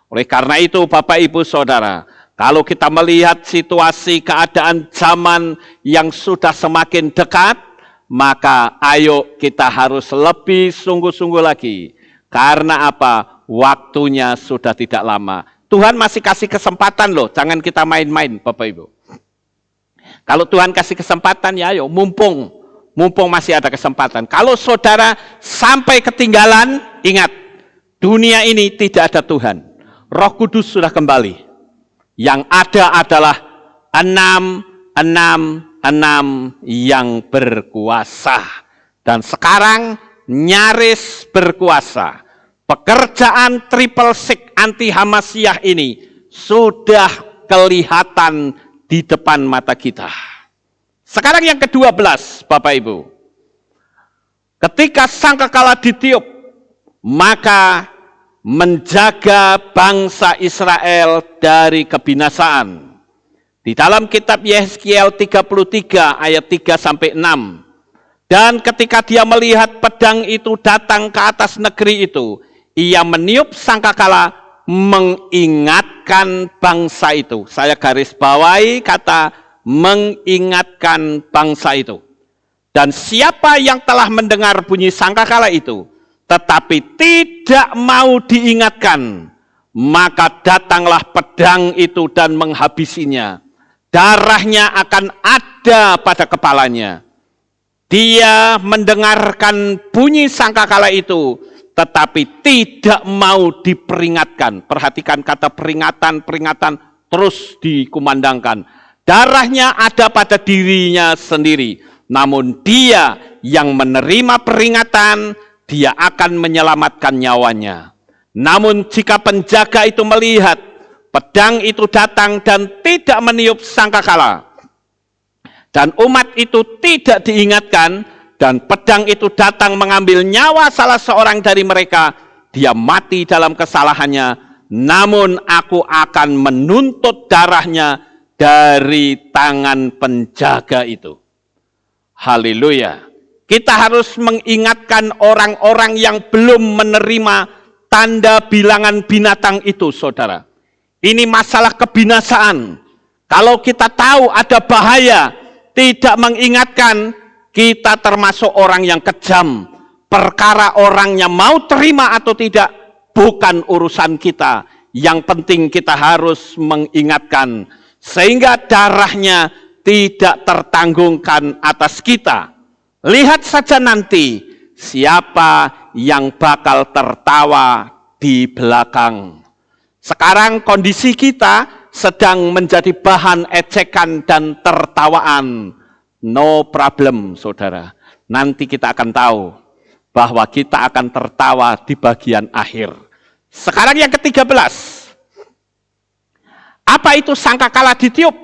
Oleh karena itu Bapak Ibu Saudara, kalau kita melihat situasi keadaan zaman yang sudah semakin dekat, maka ayo kita harus lebih sungguh-sungguh lagi. Karena apa? Waktunya sudah tidak lama. Tuhan masih kasih kesempatan loh, jangan kita main-main Bapak Ibu. Kalau Tuhan kasih kesempatan ya ayo, mumpung masih ada kesempatan. Kalau saudara sampai ketinggalan, ingat, dunia ini tidak ada Tuhan. Roh Kudus sudah kembali. Yang ada adalah 6 yang berkuasa. Dan sekarang nyaris berkuasa. Pekerjaan triple six anti Hamashiach ini sudah kelihatan di depan mata kita. Sekarang yang ke-12 Bapak Ibu. Ketika sangkakala ditiup, maka menjaga bangsa Israel dari kebinasaan. Di dalam kitab Yeskiel 33 ayat 3-6. Dan ketika dia melihat pedang itu datang ke atas negeri itu, ia meniup sangkakala mengingatkan bangsa itu. Saya garis bawahi kata mengingatkan bangsa itu. Dan siapa yang telah mendengar bunyi sangkakala itu, tetapi tidak mau diingatkan, maka datanglah pedang itu dan menghabisinya. Darahnya akan ada pada kepalanya. Dia mendengarkan bunyi sangkakala itu, tetapi tidak mau diperingatkan. Perhatikan kata peringatan terus dikumandangkan. Darahnya ada pada dirinya sendiri. Namun dia yang menerima peringatan, dia akan menyelamatkan nyawanya. Namun jika penjaga itu melihat pedang itu datang dan tidak meniup sangkakala, dan umat itu tidak diingatkan, dan pedang itu datang mengambil nyawa salah seorang dari mereka, dia mati dalam kesalahannya, namun aku akan menuntut darahnya dari tangan penjaga itu. Haleluya. Kita harus mengingatkan orang-orang yang belum menerima tanda bilangan binatang itu, saudara. Ini masalah kebinasaan. Kalau kita tahu ada bahaya, tidak mengingatkan, kita termasuk orang yang kejam. Perkara orangnya mau terima atau tidak, bukan urusan kita. Yang penting kita harus mengingatkan, sehingga darahnya tidak tertanggungkan atas kita. Lihat saja nanti siapa yang bakal tertawa di belakang. Sekarang kondisi kita sedang menjadi bahan ejekan dan tertawaan. No problem, saudara. Nanti kita akan tahu bahwa kita akan tertawa di bagian akhir. Sekarang yang ke-13. Apa itu sangkakala ditiup?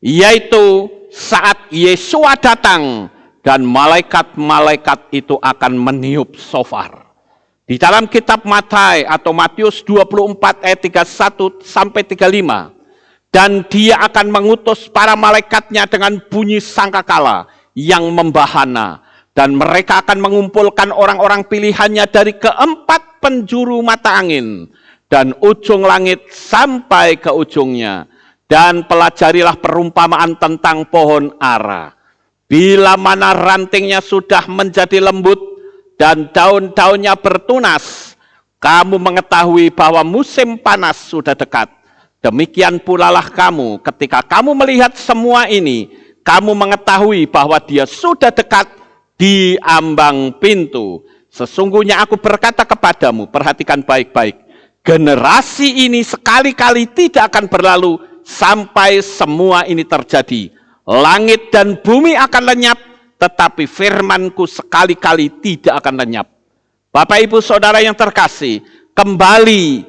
Yaitu saat Yesua datang dan malaikat-malaikat itu akan meniup shofar. Di dalam kitab Matai atau Matius 24 ayat 31 sampai 35. Dan dia akan mengutus para malaikatnya dengan bunyi sangkakala yang membahana. Dan mereka akan mengumpulkan orang-orang pilihannya dari keempat penjuru mata angin. Dan ujung langit sampai ke ujungnya. Dan pelajarilah perumpamaan tentang pohon ara. Bila mana rantingnya sudah menjadi lembut dan daun-daunnya bertunas, kamu mengetahui bahwa musim panas sudah dekat. Demikian pula lah kamu, ketika kamu melihat semua ini, kamu mengetahui bahwa dia sudah dekat di ambang pintu. Sesungguhnya aku berkata kepadamu, perhatikan baik-baik, generasi ini sekali-kali tidak akan berlalu sampai semua ini terjadi. Langit dan bumi akan lenyap, tetapi firmanku sekali-kali tidak akan lenyap. Bapak Ibu Saudara yang terkasih, kembali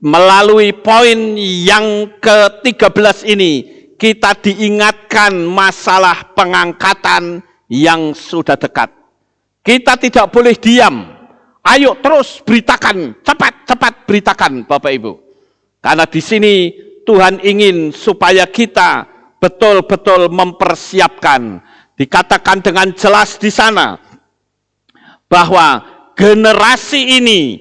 melalui poin yang ke-13 ini, kita diingatkan masalah pengangkatan yang sudah dekat. Kita tidak boleh diam. Ayo terus beritakan, cepat-cepat beritakan Bapak Ibu. Karena di sini Tuhan ingin supaya kita betul-betul mempersiapkan. Dikatakan dengan jelas di sana bahwa generasi ini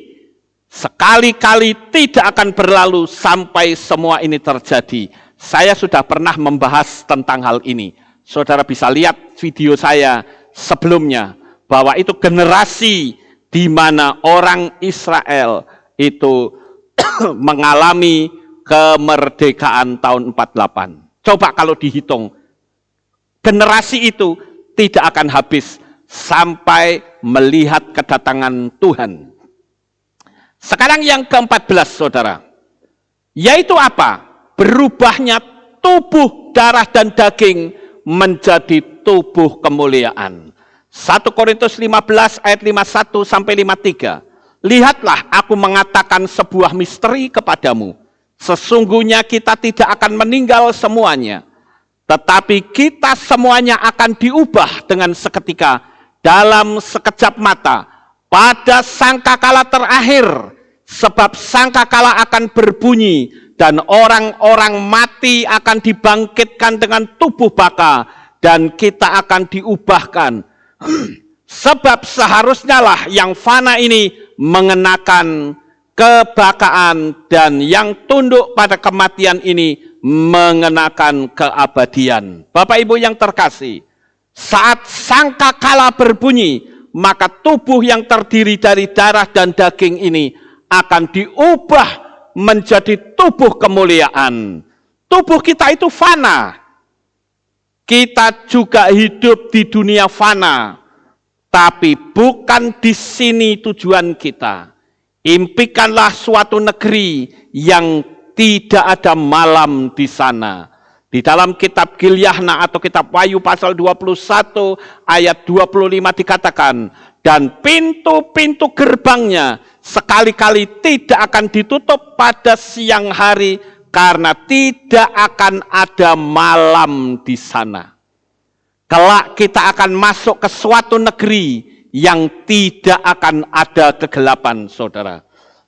sekali-kali tidak akan berlalu sampai semua ini terjadi. Saya sudah pernah membahas tentang hal ini. Saudara bisa lihat video saya sebelumnya bahwa itu generasi di mana orang Israel itu mengalami kemerdekaan tahun 48. Coba kalau dihitung, generasi itu tidak akan habis sampai melihat kedatangan Tuhan. Sekarang yang ke-14, saudara. Yaitu apa? Berubahnya tubuh, darah, dan daging menjadi tubuh kemuliaan. 1 Korintus 15 ayat 51 sampai 53. Lihatlah, aku mengatakan sebuah misteri kepadamu. Sesungguhnya kita tidak akan meninggal semuanya, tetapi kita semuanya akan diubah dengan seketika, dalam sekejap mata, pada sangkakala terakhir. Sebab sangkakala akan berbunyi, dan orang-orang mati akan dibangkitkan dengan tubuh baka, dan kita akan diubahkan. Sebab seharusnya lah yang fana ini mengenakan kebakaan, dan yang tunduk pada kematian ini mengenakan keabadian. Bapak Ibu yang terkasih, saat sangkakala berbunyi, maka tubuh yang terdiri dari darah dan daging ini akan diubah menjadi tubuh kemuliaan. Tubuh kita itu fana. Kita juga hidup di dunia fana. Tapi bukan di sini tujuan kita. Impikanlah suatu negeri yang tidak ada malam di sana. Di dalam kitab Gilyahna atau kitab Wahyu pasal 21 ayat 25 dikatakan, dan pintu-pintu gerbangnya sekali-kali tidak akan ditutup pada siang hari, karena tidak akan ada malam di sana. Kelak kita akan masuk ke suatu negeri yang tidak akan ada kegelapan, saudara.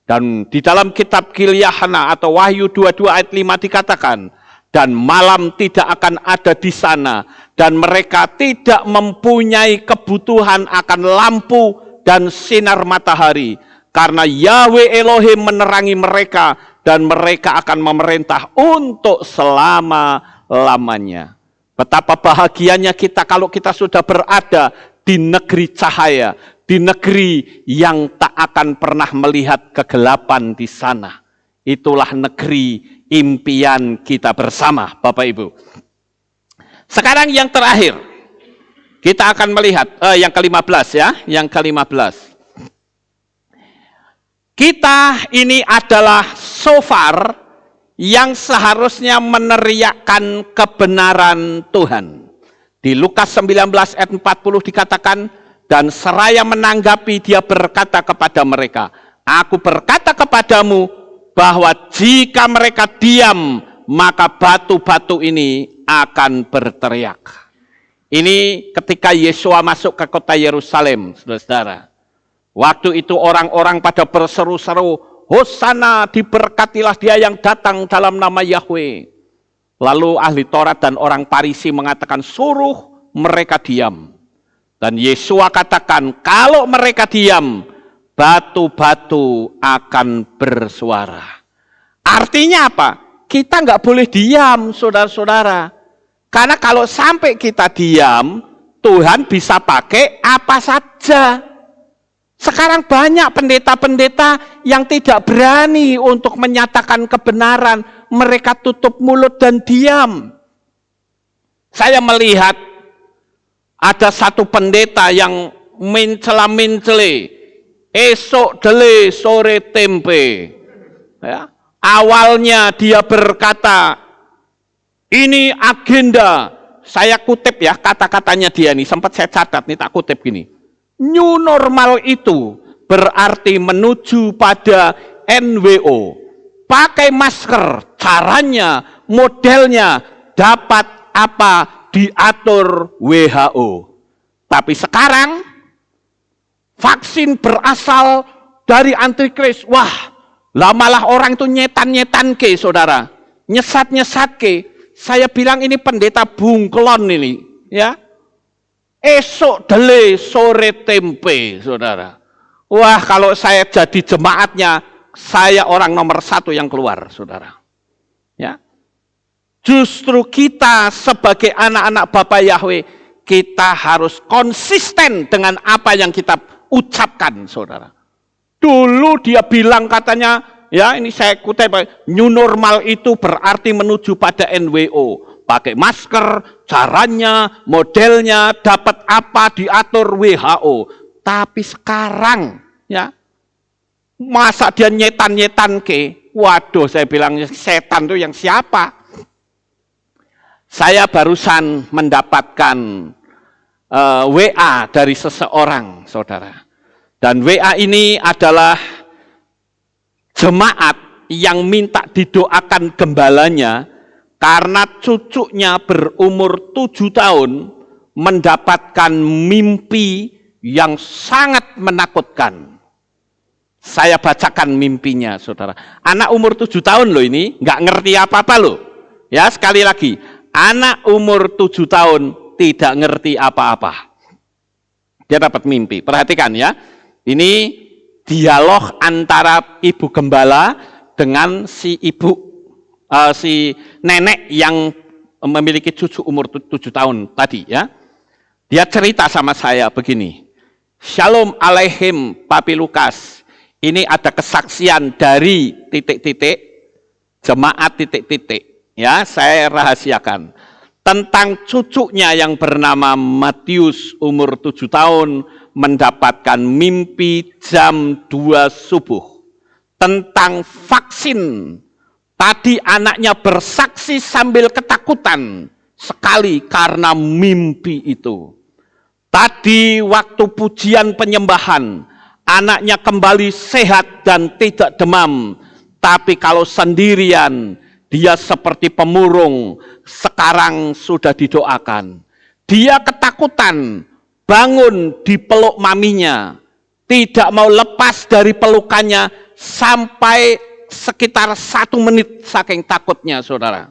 Dan di dalam kitab Gilyahna atau Wahyu 22 ayat 5 dikatakan, dan malam tidak akan ada di sana, dan mereka tidak mempunyai kebutuhan akan lampu dan sinar matahari, karena Yahweh Elohim menerangi mereka, dan mereka akan memerintah untuk selama-lamanya. Betapa bahagianya kita kalau kita sudah berada di negeri cahaya, di negeri yang tak akan pernah melihat kegelapan di sana. Itulah negeri impian kita bersama, Bapak Ibu. Sekarang yang terakhir, kita akan melihat yang ke-15 ya, yang ke-15. Kita ini adalah shofar yang seharusnya meneriakkan kebenaran Tuhan. Di Lukas 19 ayat 40 dikatakan, dan seraya menanggapi dia berkata kepada mereka, aku berkata kepadamu, bahwa jika mereka diam, maka batu-batu ini akan berteriak. Ini ketika Yesua masuk ke kota Yerusalem, saudara-saudara. Waktu itu orang-orang pada berseru-seru, Hosana, diberkatilah dia yang datang dalam nama Yahweh. Lalu ahli Taurat dan orang Farisi mengatakan, suruh mereka diam. Dan Yesua katakan, kalau mereka diam, batu-batu akan bersuara. Artinya apa? Kita nggak boleh diam, saudara-saudara. Karena kalau sampai kita diam, Tuhan bisa pakai apa saja. Sekarang banyak pendeta-pendeta yang tidak berani untuk menyatakan kebenaran. Mereka tutup mulut dan diam. Saya melihat ada satu pendeta yang mencela-mencele. Esok dele, sore tempe. Ya. Awalnya dia berkata, ini agenda. Saya kutip ya kata-katanya dia nih, sempat saya catat nih, tak kutip gini. New normal itu berarti menuju pada NWO. Pakai masker, caranya, modelnya dapat apa diatur WHO. Tapi sekarang vaksin berasal dari antikris. Wah, lah malah orang itu nyetan-nyetan ke, saudara. Nyesat-nyesat ke. Saya bilang ini pendeta bunglon ini. Ya. Esok dele, sore tempe, saudara. Wah, kalau saya jadi jemaatnya, saya orang nomor 1 yang keluar, saudara. Ya. Justru kita sebagai anak-anak Bapa Yahweh, kita harus konsisten dengan apa yang kita ucapkan, saudara. Dulu dia bilang katanya, ya ini saya kutip, new normal itu berarti menuju pada NWO. Pakai masker, caranya, modelnya, dapat apa diatur WHO. Tapi sekarang, ya, masa dia nyetan-nyetan ke? Waduh, saya bilang setan itu yang siapa? Saya barusan mendapatkan WA dari seseorang, saudara. Dan WA ini adalah jemaat yang minta didoakan gembalanya karena cucunya berumur 7 tahun mendapatkan mimpi yang sangat menakutkan. Saya bacakan mimpinya, saudara. Anak umur 7 tahun loh ini, nggak ngerti apa-apa loh. Ya, sekali lagi, anak umur 7 tahun tidak ngerti apa-apa. Dia dapat mimpi. Perhatikan ya. Ini dialog antara ibu gembala dengan si nenek yang memiliki cucu umur 7 tahun tadi ya. Dia cerita sama saya begini. Shalom alaihim Papi Lukas. Ini ada kesaksian dari titik-titik jemaat titik-titik. Ya, saya rahasiakan. Tentang cucunya yang bernama Matius umur 7 tahun mendapatkan mimpi jam 2 subuh. Tentang vaksin. Tadi anaknya bersaksi sambil ketakutan sekali karena mimpi itu. Tadi waktu pujian penyembahan, anaknya kembali sehat dan tidak demam. Tapi kalau sendirian, dia seperti pemurung, sekarang sudah didoakan. Dia ketakutan, bangun di peluk maminya, tidak mau lepas dari pelukannya sampai sekitar 1 menit saking takutnya, saudara.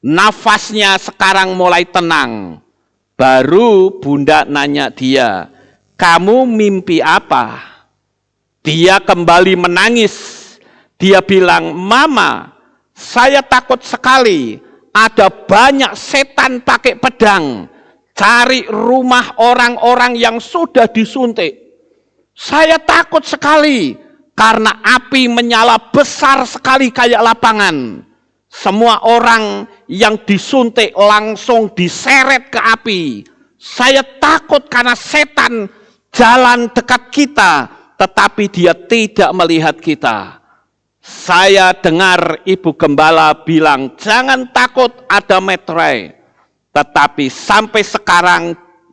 Nafasnya sekarang mulai tenang. Baru bunda nanya dia, kamu mimpi apa? Dia kembali menangis. Dia bilang, mama, saya takut sekali. Ada banyak setan pakai pedang. Cari rumah orang-orang yang sudah disuntik. Saya takut sekali. Karena api menyala besar sekali kayak lapangan. Semua orang yang disuntik langsung diseret ke api. Saya takut karena setan jalan dekat kita, tetapi dia tidak melihat kita. Saya dengar ibu gembala bilang, jangan takut ada meterai. Tetapi sampai sekarang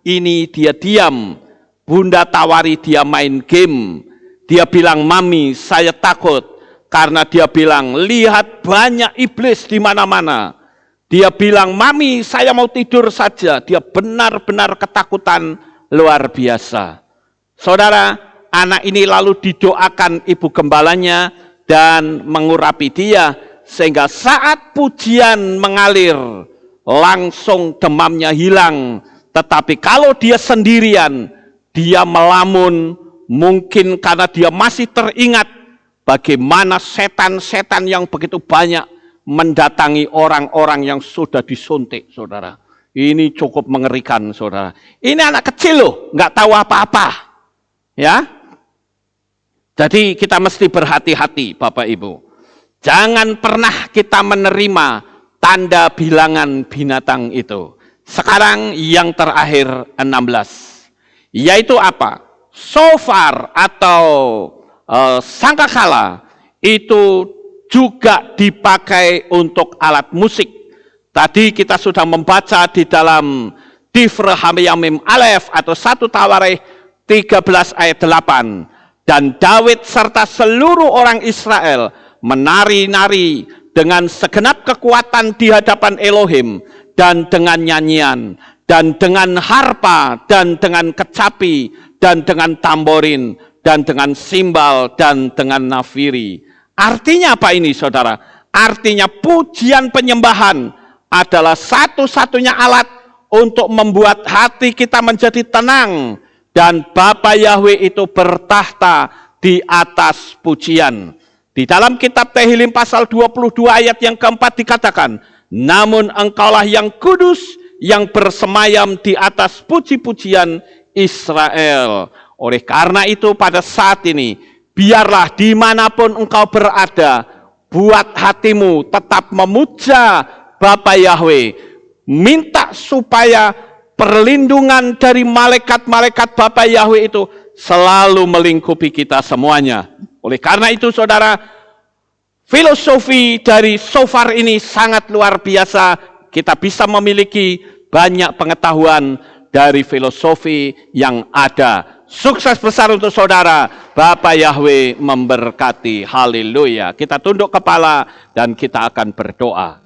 ini dia diam. Bunda tawari dia main game. Dia bilang, mami saya takut. Karena dia bilang, lihat banyak iblis di mana-mana. Dia bilang, mami saya mau tidur saja. Dia benar-benar ketakutan luar biasa. Saudara, anak ini lalu didoakan ibu gembalanya dan mengurapi dia. Sehingga saat pujian mengalir, langsung demamnya hilang. Tetapi kalau dia sendirian, dia melamun, mungkin karena dia masih teringat bagaimana setan-setan yang begitu banyak mendatangi orang-orang yang sudah disuntik, saudara. Ini cukup mengerikan, saudara. Ini anak kecil loh, nggak tahu apa-apa. Ya, jadi kita mesti berhati-hati, Bapak Ibu. Jangan pernah kita menerima tanda bilangan binatang itu. Sekarang yang terakhir 16. Yaitu apa? Shofar atau sangkakala itu juga dipakai untuk alat musik. Tadi kita sudah membaca di dalam Difre Hamyamim Alef atau 1 Tawarikh 13 ayat 8. Dan Daud serta seluruh orang Israel menari-nari dengan segenap kekuatan di hadapan Elohim, dan dengan nyanyian, dan dengan harpa, dan dengan kecapi, dan dengan tamborin, dan dengan simbal, dan dengan nafiri. Artinya apa ini, saudara? Artinya pujian penyembahan adalah satu-satunya alat untuk membuat hati kita menjadi tenang. Dan Bapa Yahweh itu bertahta di atas pujian. Di dalam kitab Tehillim pasal 22 ayat yang keempat dikatakan, namun engkaulah yang kudus, yang bersemayam di atas puji-pujian Israel. Oleh karena itu pada saat ini, biarlah dimanapun engkau berada, buat hatimu tetap memuja Bapa Yahweh. Minta supaya perlindungan dari malaikat-malaikat Bapa Yahweh itu selalu melingkupi kita semuanya. Oleh karena itu saudara, filosofi dari shofar ini sangat luar biasa. Kita bisa memiliki banyak pengetahuan dari filosofi yang ada. Sukses besar untuk saudara. Bapa Yahweh memberkati. Haleluya. Kita tunduk kepala dan kita akan berdoa.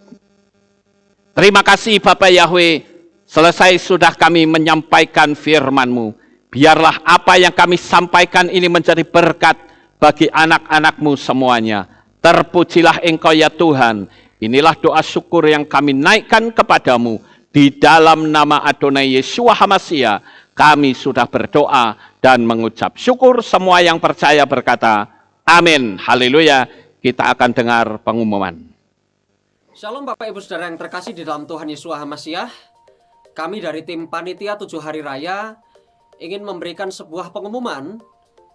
Terima kasih Bapa Yahweh. Selesai sudah kami menyampaikan firman-Mu. Biarlah apa yang kami sampaikan ini menjadi berkat bagi anak-anak-Mu semuanya. Terpujilah Engkau ya Tuhan. Inilah doa syukur yang kami naikkan kepadamu. Di dalam nama Adonai Yeshua HaMashiach, kami sudah berdoa dan mengucap syukur. Semua yang percaya berkata, amin. Haleluya. Kita akan dengar pengumuman. Shalom Bapak Ibu Saudara yang terkasih di dalam Tuhan Yeshua HaMashiach. Kami dari tim Panitia 7 Hari Raya ingin memberikan sebuah pengumuman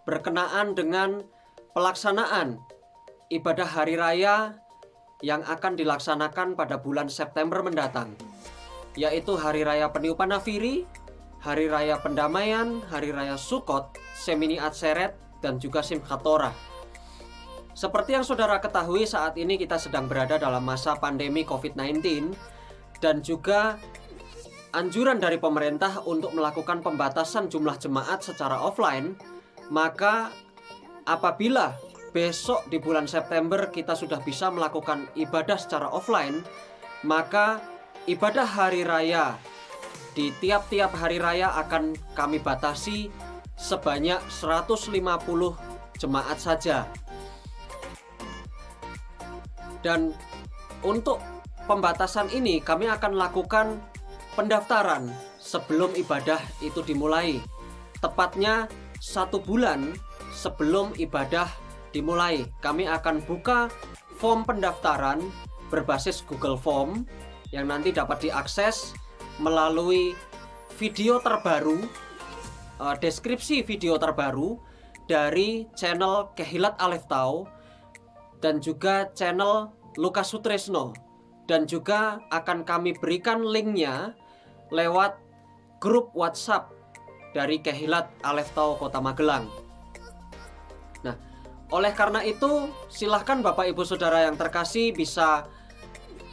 berkenaan dengan pelaksanaan ibadah Hari Raya yang akan dilaksanakan pada bulan September mendatang, yaitu Hari Raya Peniupan Nafiri, Hari Raya Pendamaian, Hari Raya Sukkot, Shemini Atzeret, dan juga Simchat Torah. Seperti yang saudara ketahui, saat ini kita sedang berada dalam masa pandemi COVID-19 dan juga anjuran dari pemerintah untuk melakukan pembatasan jumlah jemaat secara offline. Maka apabila besok di bulan September kita sudah bisa melakukan ibadah secara offline, maka ibadah hari raya di tiap-tiap hari raya akan kami batasi sebanyak 150 jemaat saja. Dan untuk pembatasan ini kami akan lakukan pendaftaran sebelum ibadah itu dimulai. Tepatnya 1 bulan sebelum ibadah dimulai, kami akan buka form pendaftaran berbasis Google Form yang nanti dapat diakses melalui video terbaru, deskripsi video terbaru dari channel Kehilat Aleftau dan juga channel Lukas Sutresno, dan juga akan kami berikan linknya lewat grup WhatsApp dari Kehilat Aleftau Kota Magelang. Nah, oleh karena itu silahkan Bapak Ibu Saudara yang terkasih bisa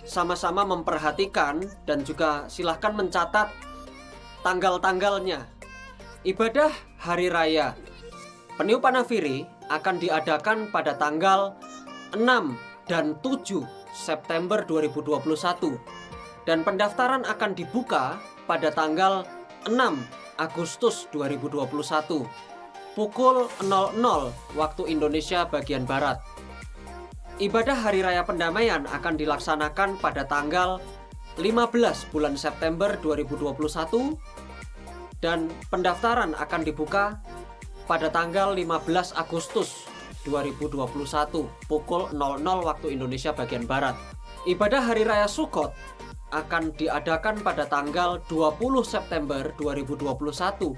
sama-sama memperhatikan dan juga silahkan mencatat tanggal-tanggalnya. Ibadah Hari Raya Peniupan Nafiri akan diadakan pada tanggal 6 dan 7 September 2021 dan pendaftaran akan dibuka pada tanggal 6 Agustus 2021 pukul 00 waktu Indonesia bagian Barat. Ibadah Hari Raya Pendamaian akan dilaksanakan pada tanggal 15 bulan September 2021 dan pendaftaran akan dibuka pada tanggal 15 Agustus 2021 pukul 00 waktu Indonesia bagian Barat. Ibadah Hari Raya Sukkot akan diadakan pada tanggal 20 September 2021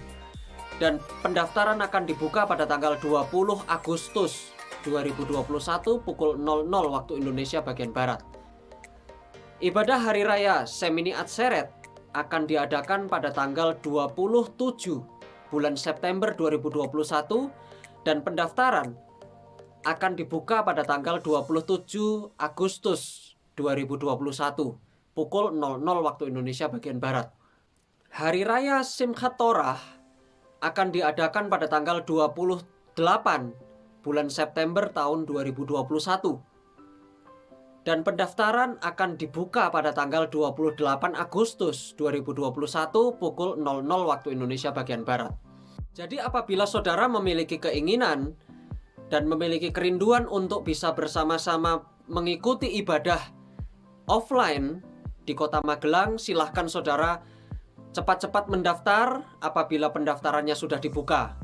dan pendaftaran akan dibuka pada tanggal 20 Agustus 2021 pukul 00 waktu Indonesia bagian Barat. Ibadah Hari Raya Semini Atseret akan diadakan pada tanggal 27 bulan September 2021 dan pendaftaran akan dibuka pada tanggal 27 Agustus 2021 pukul 00 waktu Indonesia bagian Barat. Hari Raya Simchat Torah akan diadakan pada tanggal 28 bulan September tahun 2021 dan pendaftaran akan dibuka pada tanggal 28 Agustus 2021 pukul 00 waktu Indonesia bagian Barat. Jadi apabila saudara memiliki keinginan dan memiliki kerinduan untuk bisa bersama-sama mengikuti ibadah offline di Kota Magelang, silahkan saudara cepat-cepat mendaftar apabila pendaftarannya sudah dibuka.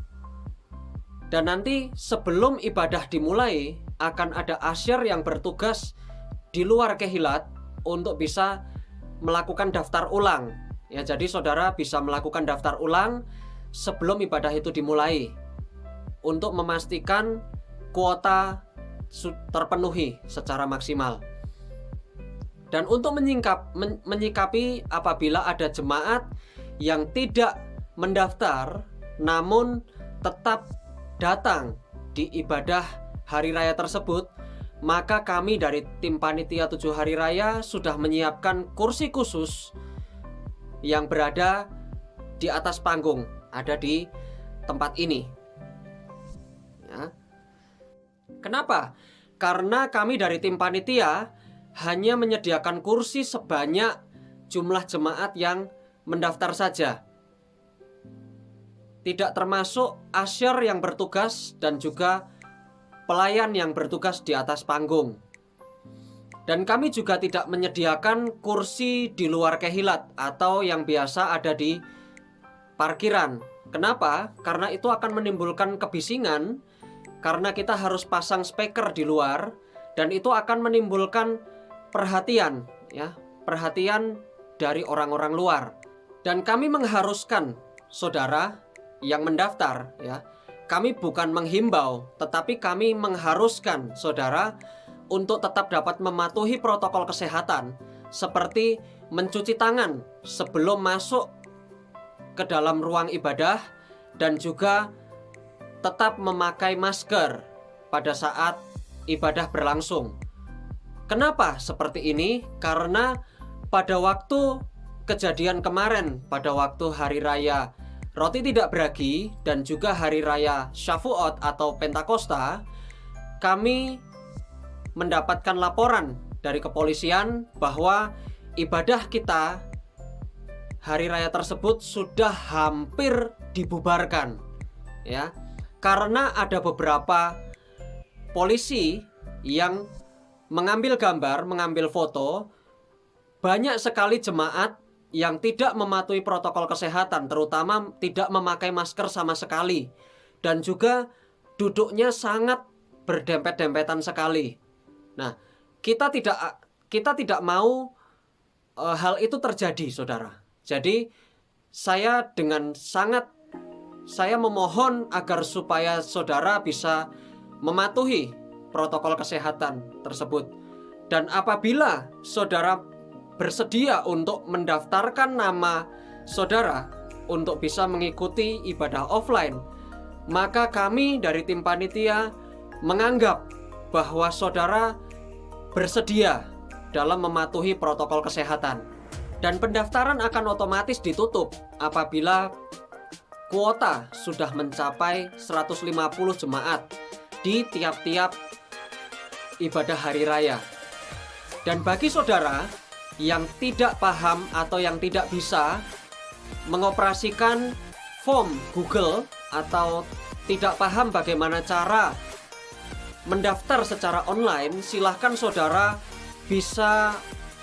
Dan nanti sebelum ibadah dimulai akan ada asyir yang bertugas di luar Kehilat untuk bisa melakukan daftar ulang. Ya, jadi saudara bisa melakukan daftar ulang sebelum ibadah itu dimulai untuk memastikan kuota terpenuhi secara maksimal. Dan untuk menyikapi apabila ada jemaat yang tidak mendaftar namun tetap datang di ibadah hari raya tersebut, maka kami dari tim panitia 7 hari raya sudah menyiapkan kursi khusus yang berada di atas panggung, ada di tempat ini. Ya. Kenapa? Karena kami dari tim panitia hanya menyediakan kursi sebanyak jumlah jemaat yang mendaftar saja. Tidak termasuk asyir yang bertugas dan juga pelayan yang bertugas di atas panggung. Dan kami juga tidak menyediakan kursi di luar Kehilat atau yang biasa ada di parkiran. Kenapa? Karena itu akan menimbulkan kebisingan karena kita harus pasang speaker di luar dan itu akan menimbulkan perhatian, ya, perhatian dari orang-orang luar. Dan kami mengharuskan saudara yang mendaftar, ya, kami bukan menghimbau, tetapi kami mengharuskan saudara untuk tetap dapat mematuhi protokol kesehatan seperti mencuci tangan sebelum masuk ke dalam ruang ibadah dan juga tetap memakai masker pada saat ibadah berlangsung. Kenapa seperti ini? Karena pada waktu kejadian kemarin, pada waktu hari raya Roti Tidak Beragi dan juga hari raya Shavuot atau Pentakosta, kami mendapatkan laporan dari kepolisian bahwa ibadah kita hari raya tersebut sudah hampir dibubarkan, ya, karena ada beberapa polisi yang mengambil gambar, mengambil foto banyak sekali jemaat yang tidak mematuhi protokol kesehatan, terutama tidak memakai masker sama sekali. Dan juga duduknya sangat berdempet-dempetan sekali. Nah, kita tidak mau hal itu terjadi, saudara. Jadi, saya memohon agar supaya saudara bisa mematuhi protokol kesehatan tersebut. Dan apabila saudara bersedia untuk mendaftarkan nama saudara untuk bisa mengikuti ibadah offline, maka kami dari tim panitia menganggap bahwa saudara bersedia dalam mematuhi protokol kesehatan. Dan pendaftaran akan otomatis ditutup apabila kuota sudah mencapai 150 jemaat di tiap-tiap ibadah hari raya. Dan bagi saudara yang tidak paham atau yang tidak bisa mengoperasikan form Google atau tidak paham bagaimana cara mendaftar secara online, silahkan saudara bisa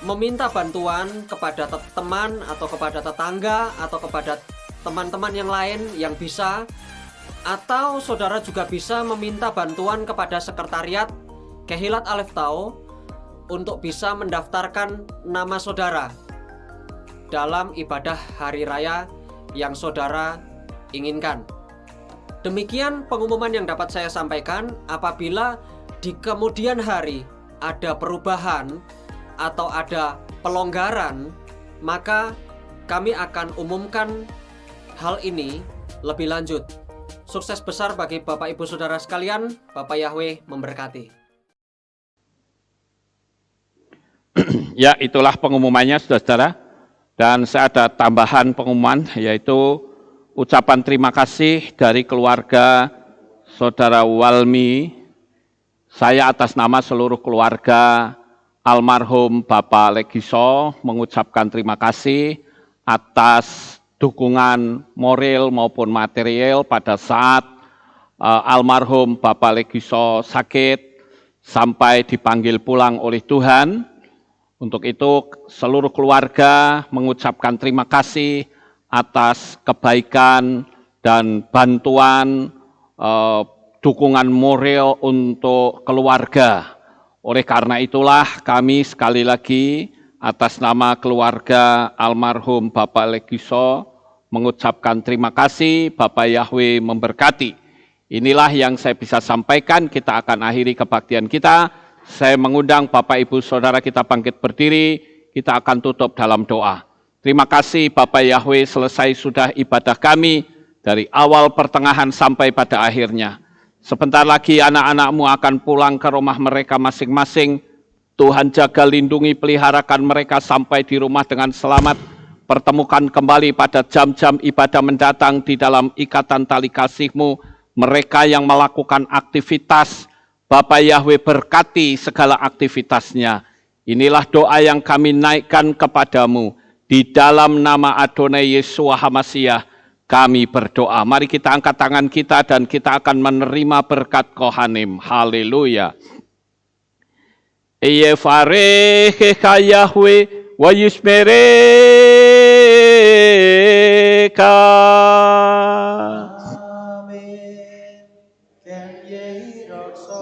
meminta bantuan kepada teman atau kepada tetangga atau kepada teman-teman yang lain yang bisa, atau saudara juga bisa meminta bantuan kepada sekretariat Kehilat Aleph Tau untuk bisa mendaftarkan nama saudara dalam ibadah hari raya yang saudara inginkan. Demikian pengumuman yang dapat saya sampaikan. Apabila di kemudian hari ada perubahan atau ada pelonggaran, maka kami akan umumkan hal ini lebih lanjut. Sukses besar bagi Bapak Ibu Saudara sekalian. Bapak Yahweh memberkati. Ya, itulah pengumumannya, saudara-saudara. Dan saya ada tambahan pengumuman, yaitu ucapan terima kasih dari keluarga Saudara Walmi. Saya atas nama seluruh keluarga almarhum Bapak Legiso mengucapkan terima kasih atas dukungan moral maupun material pada saat almarhum Bapak Legiso sakit sampai dipanggil pulang oleh Tuhan. Untuk itu seluruh keluarga mengucapkan terima kasih atas kebaikan dan bantuan dukungan moral untuk keluarga. Oleh karena itulah kami sekali lagi atas nama keluarga almarhum Bapak Legiso mengucapkan terima kasih. Bapak Yahweh memberkati. Inilah yang saya bisa sampaikan. Kita akan akhiri kebaktian kita. Saya mengundang Bapak Ibu Saudara kita bangkit berdiri. Kita akan tutup dalam doa. Terima kasih Bapak Yahweh, selesai sudah ibadah kami dari awal pertengahan sampai pada akhirnya. Sebentar lagi anak-anak-Mu akan pulang ke rumah mereka masing-masing. Tuhan jaga, lindungi, peliharakan mereka sampai di rumah dengan selamat. Pertemukan kembali pada jam-jam ibadah mendatang di dalam ikatan tali kasih-Mu. Mereka yang melakukan aktivitas, Bapak Yahweh berkati segala aktivitasnya. Inilah doa yang kami naikkan kepadamu. Di dalam nama Adonai Yeshua HaMashiach kami berdoa. Mari kita angkat tangan kita dan kita akan menerima berkat Kohanim. Haleluya. Yevarechecha Yahweh wa yishmereka.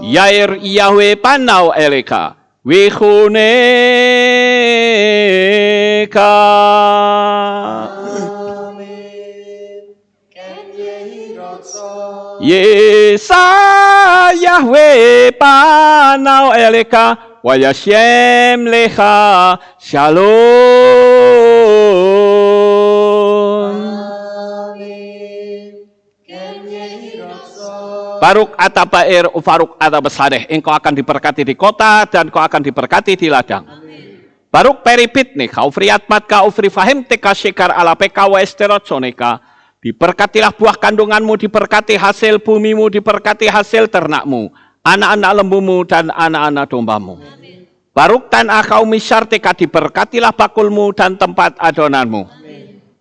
Yair Yahweh panau eleka. Wichuneka. Yesa Yahweh panau eleka. Wayashem lecha shalom. Baruk atabair ufaruk atabasadeh. Engkau akan diberkati di kota dan kau akan diberkati di ladang. Baruk peripit nih, kau friat mat kau fri fahim teka shikar ala peka wa esterotsoneka. Diberkatilah buah kandunganmu, diberkati hasil bumimu, diberkati hasil ternakmu, anak-anak lembumu dan anak-anak dombamu. Baruk tan akau misyarteka, diberkatilah bakulmu dan tempat adonanmu.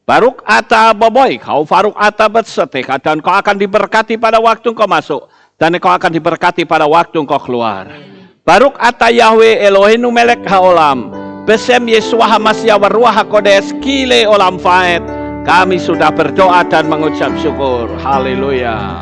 Baruk ata boboy, kau faruk ata betseteka, dan kau akan diberkati pada waktu kau masuk, dan kau akan diberkati pada waktu kau keluar. Baruk ata Yahweh Elohenu melek haolam, Besem Yesua Hamasya Waruah Kodes Kile Olam Faed. Kami sudah berdoa dan mengucap syukur. Haleluya.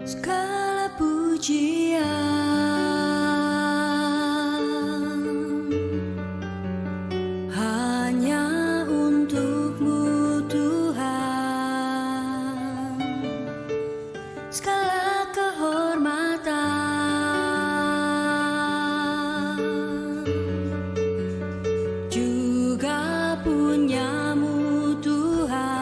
Segala pujian hanya untuk-Mu Tuhan, segala kehormatan juga punya-Mu Tuhan.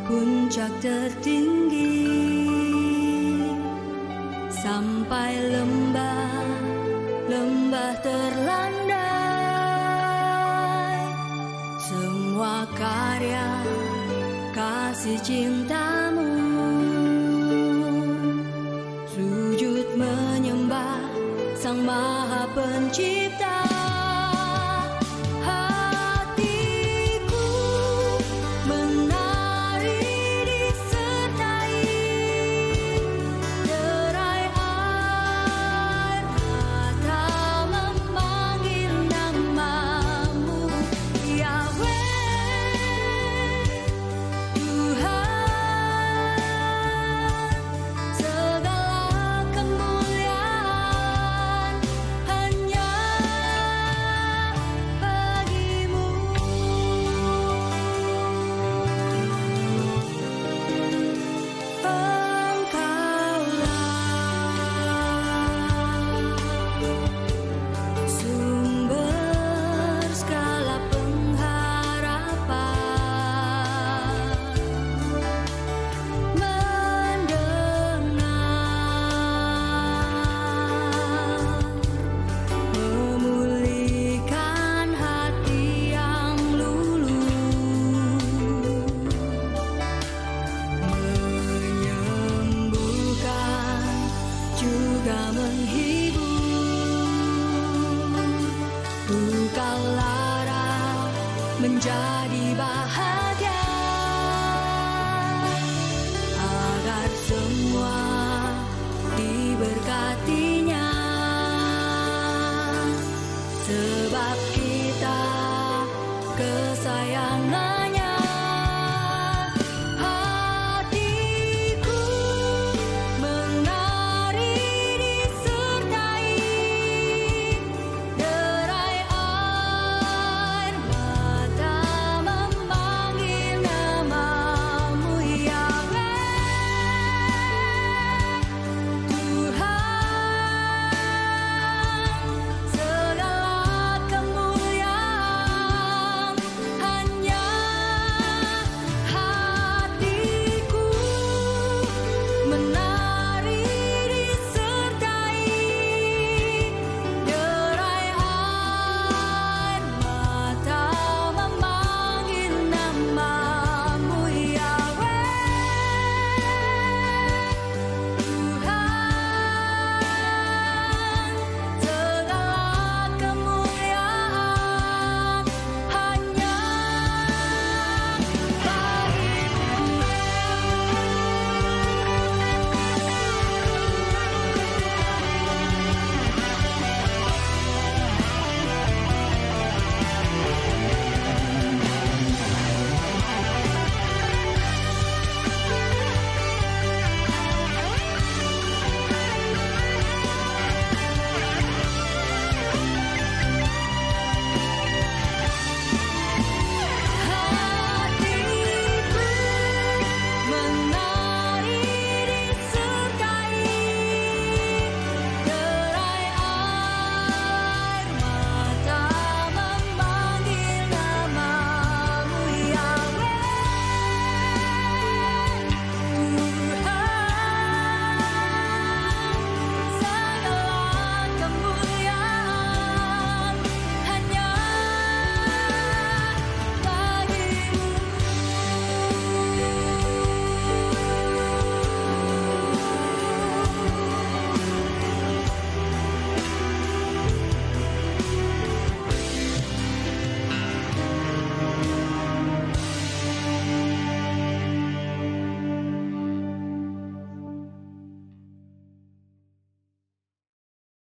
Puncak tertinggi sampai lembah terlandai, semua karya kasih cinta-Mu